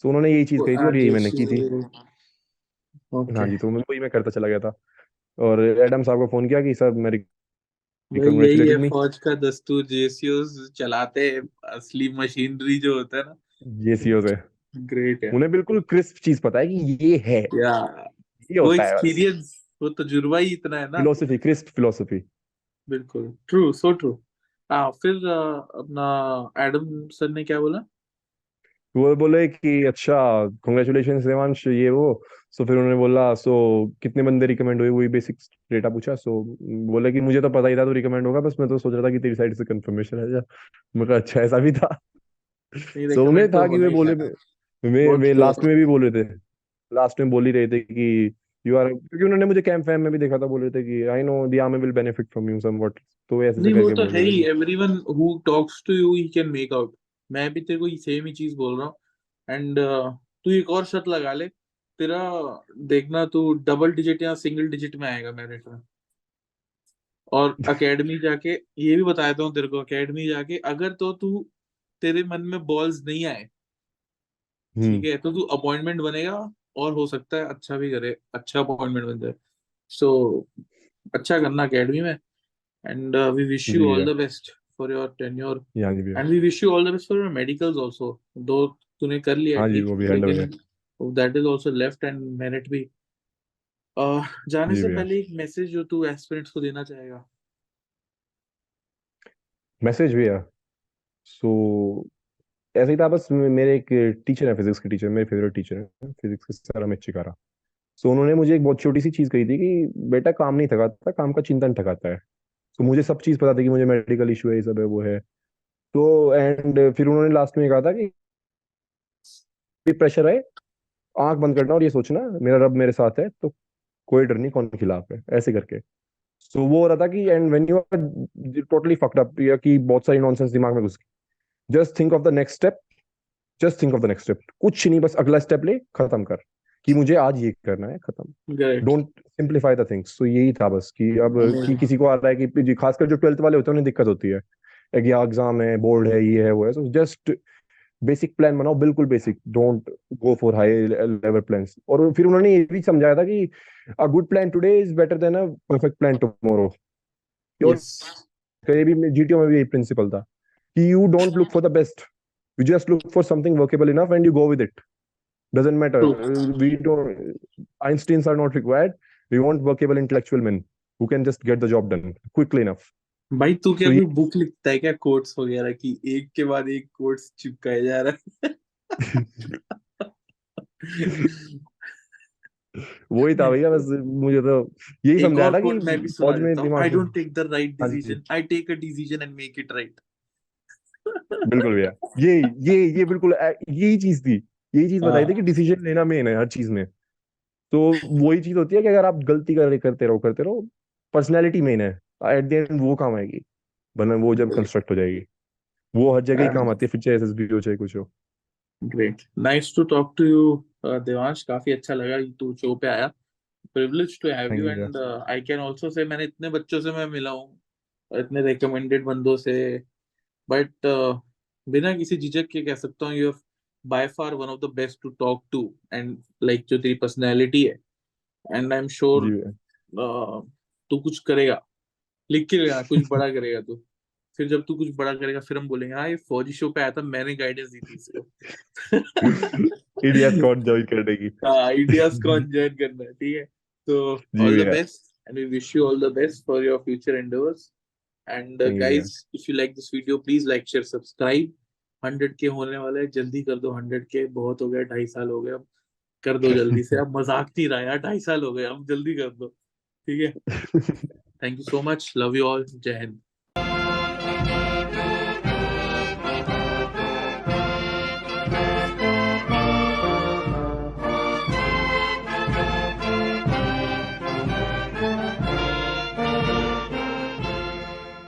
तो उन्होंने यही चीज कही थी और यही मैंने की थी। जेसीओ। हाँ ओके। जी, तो मैं वही मैं करता चला गया था। और एडम साहब को फोन किया कि सर मेरी भाई यही है कंग्रेचुलेटेड मी। फौज का दस्तूर, जेसीओ चलाते हैं असली मशीनरी जो होता है ना। ये सीओ से ग्रेट है। उन्हें बिल्कुल क्रिस्प चीज पता है कि ये है, या ये वो होता है बस। एक्सपीरियंस, वो तजुर्बा ही इतना है ना। Philosophy, crisp philosophy. बिल्कुल ट्रू, सो ट्रू। हाँ फिर अपना एडम सर ने क्या बोला? वो बोले कि अच्छा कॉन्ग्रेचुलेशन देवांश, ये वो। सो फिर उन्होंने बोला सो कितने बंदे रिकमेंड हुए, वही बेसिक डेटा पूछा। सो बोले कि मुझे तो पता ही था तो रिकमेंड होगा, बस मैं तो सोच रहा था कि तेरी साइड से कंफर्मेशन है। मैं कहा अच्छा ऐसा भी था। नहीं, सो उन्हें रिकमेंड तो था कि होना वे ही बोले, था। वे बहुत लास्ट में भी बोल रहे थे, लास्ट में बोल ही रहे थे कि यू आर, क्योंकि उन्होंने मुझे कैंप फैम में भी देखा था, बोल रहे थे कि I know the army will benefit from you somewhat. तो वो ऐसे ऐसे नहीं, वो करके तो बोल है रहे थे ही, कि everyone who talks to you he can make out. मैं भी तेरे को सेम ही चीज बोल रहा हूँ। एंड तू एक और शर्त लगा ले, तेरा देखना तू डबल डिजिट या सिंगल डिजिट में आएगा मेरिट में। और एकेडमी जाके ये भी बता देता हूँ तेरे को, एकेडमी जाके अगर तो तू, तेरे मन में बॉल्स नहीं आए, ठीक हम्म। है, तो तू अपॉइंटमेंट बनेगा। और हो सकता है अच्छा भी करे, अच्छा अपॉइंटमेंट बन जाए। सो अच्छा करना एकेडमी में। एंड वी विश जी यू ऑल भैया। The best for your tenure. हाँ जी भैया। And we wish you all the best for your medicals also. दो तूने कर लिया है हाँ जी ठीक, वो भी हैंडल हो लेकिन गया। That is also left and merit भी। जाने जी से भैया। पहले एक मैसेज जो तू एस्पिरेंट्स को देना चाहेगा। मैसेज भैया। सो ऐसे ही था बस, मेरे एक टीचर है, फिजिक्स के टीचर, मेरे फेवरेट टीचर है फिजिक्स के, सर अमित चिकारा। सो उन्होंने मुझे एक बहुत छोटी सी चीज कही थी कि बेटा काम नहीं थकाता, काम का चिंतन थकाता है। तो मुझे सब चीज पता थी कि मुझे मेडिकल इशू है, ये सब है वो है। तो एंड फिर उन्होंने लास्ट में कहा था कि भी प्रेशर है, आंख बंद करना और ये सोचना मेरा रब मेरे साथ है, तो कोई डर नहीं, कौन खिलाफ है, ऐसे करके। सो वो हो रहा था कि and when you are totally fucked up, या कि बहुत सारी नॉनसेंस दिमाग में घुस गई, just think of the next step, just think of the next step, कुछ नहीं, बस अगला स्टेप ले, खत्म कर, कि मुझे आज ये करना है, खत्म। Great. Don't simplify the things. तो यही था बस, कि अब कि किसी को आ रहा है कि खासकर जो 12th वाले होते हैं उन्हें दिक्कत होती है, एक एग्जाम है, बोर्ड है, ये है वो है, सो जस्ट बेसिक प्लान बनाओ, बिल्कुल basic, don't go for high level plans. और फिर उन्होंने ये भी समझाया था कि a good plan today is better than a perfect plan tomorrow. और यस। ये भी जीटीओ में भी यही प्रिंसिपल था कि you don't look for the best, you just look for something workable enough and you go with it, doesn't matter. True. We don't, Einsteins are not required. We want workable intellectual men who can just get the job done quickly enough. भाई तू क्या So कोई book लिखता है क्या, quotes वगैरह की एक के बाद एक कोट्स चिपकाए जा रहा वही था है? भैया बस। मुझे तो यही एक समझाया और था कि कोट मैं भी सुना फौज में देता हूँ, दिमाग आई से। डोंट टेक द राइट हाँ जी, decision, I take a decision and make it right. बिल्कुल भैया। ये बिल्कुल यही चीज थी, यही चीज बताई थी कि हाँ। डिसीजन लेना मेन है हर चीज में। तो वही चीज होती है कि अगर आप गलती करते रहो, पर्सनैलिटी मेन है, एट द एंड वो काम आएगी, वरना वो जब कंस्ट्रक्ट हो जाएगी, वो हर जगह ही काम आती है, फिर चाहे एसएसबी हो चाहे कुछ हो। Great, nice to talk to you Devansh. काफी अच्छा लगा कि तू शो पे आया। Privilege to have thank you. You भैया। And I can also say मैंने इतने बच्चों से मैं मिला हूँ, इतने रिकमेंडेड बंदों से, बट बिना किसी झिझक के कह सकता हूँ, you are by far one of the best to talk to. And like जो तेरी पर्सनैलिटी है, एंड आई एम श्योर जी भैया। तू कुछ करेगा। लिख के लेना, कुछ बड़ा करेगा तू। फिर जब तू कुछ बड़ा करेगा फिर हम बोलेंगे हाँ ये फौजी शो पे आया था, मैंने गाइडेंस दी थी इसको। इंडिया स्क्वाड ज्वाइन करने की। हाँ, इंडियाज कौन ज्वाइन करना है, ठीक है। तो जी ऑल द भैया। Best and we wish you all the best for your future endeavours. And thank you भैया। guys, if you like this video, please like, share, subscribe। 100K होने वाला है, जल्दी कर दो। 100K बहुत हो गया, 2.5 साल हो गए अब। कर दो जल्दी से, अब मजाक नहीं रहा यार, 2.5 साल हो गए, अब जल्दी कर दो, ठीक है। Thank you so much, love you all, जय हिंद।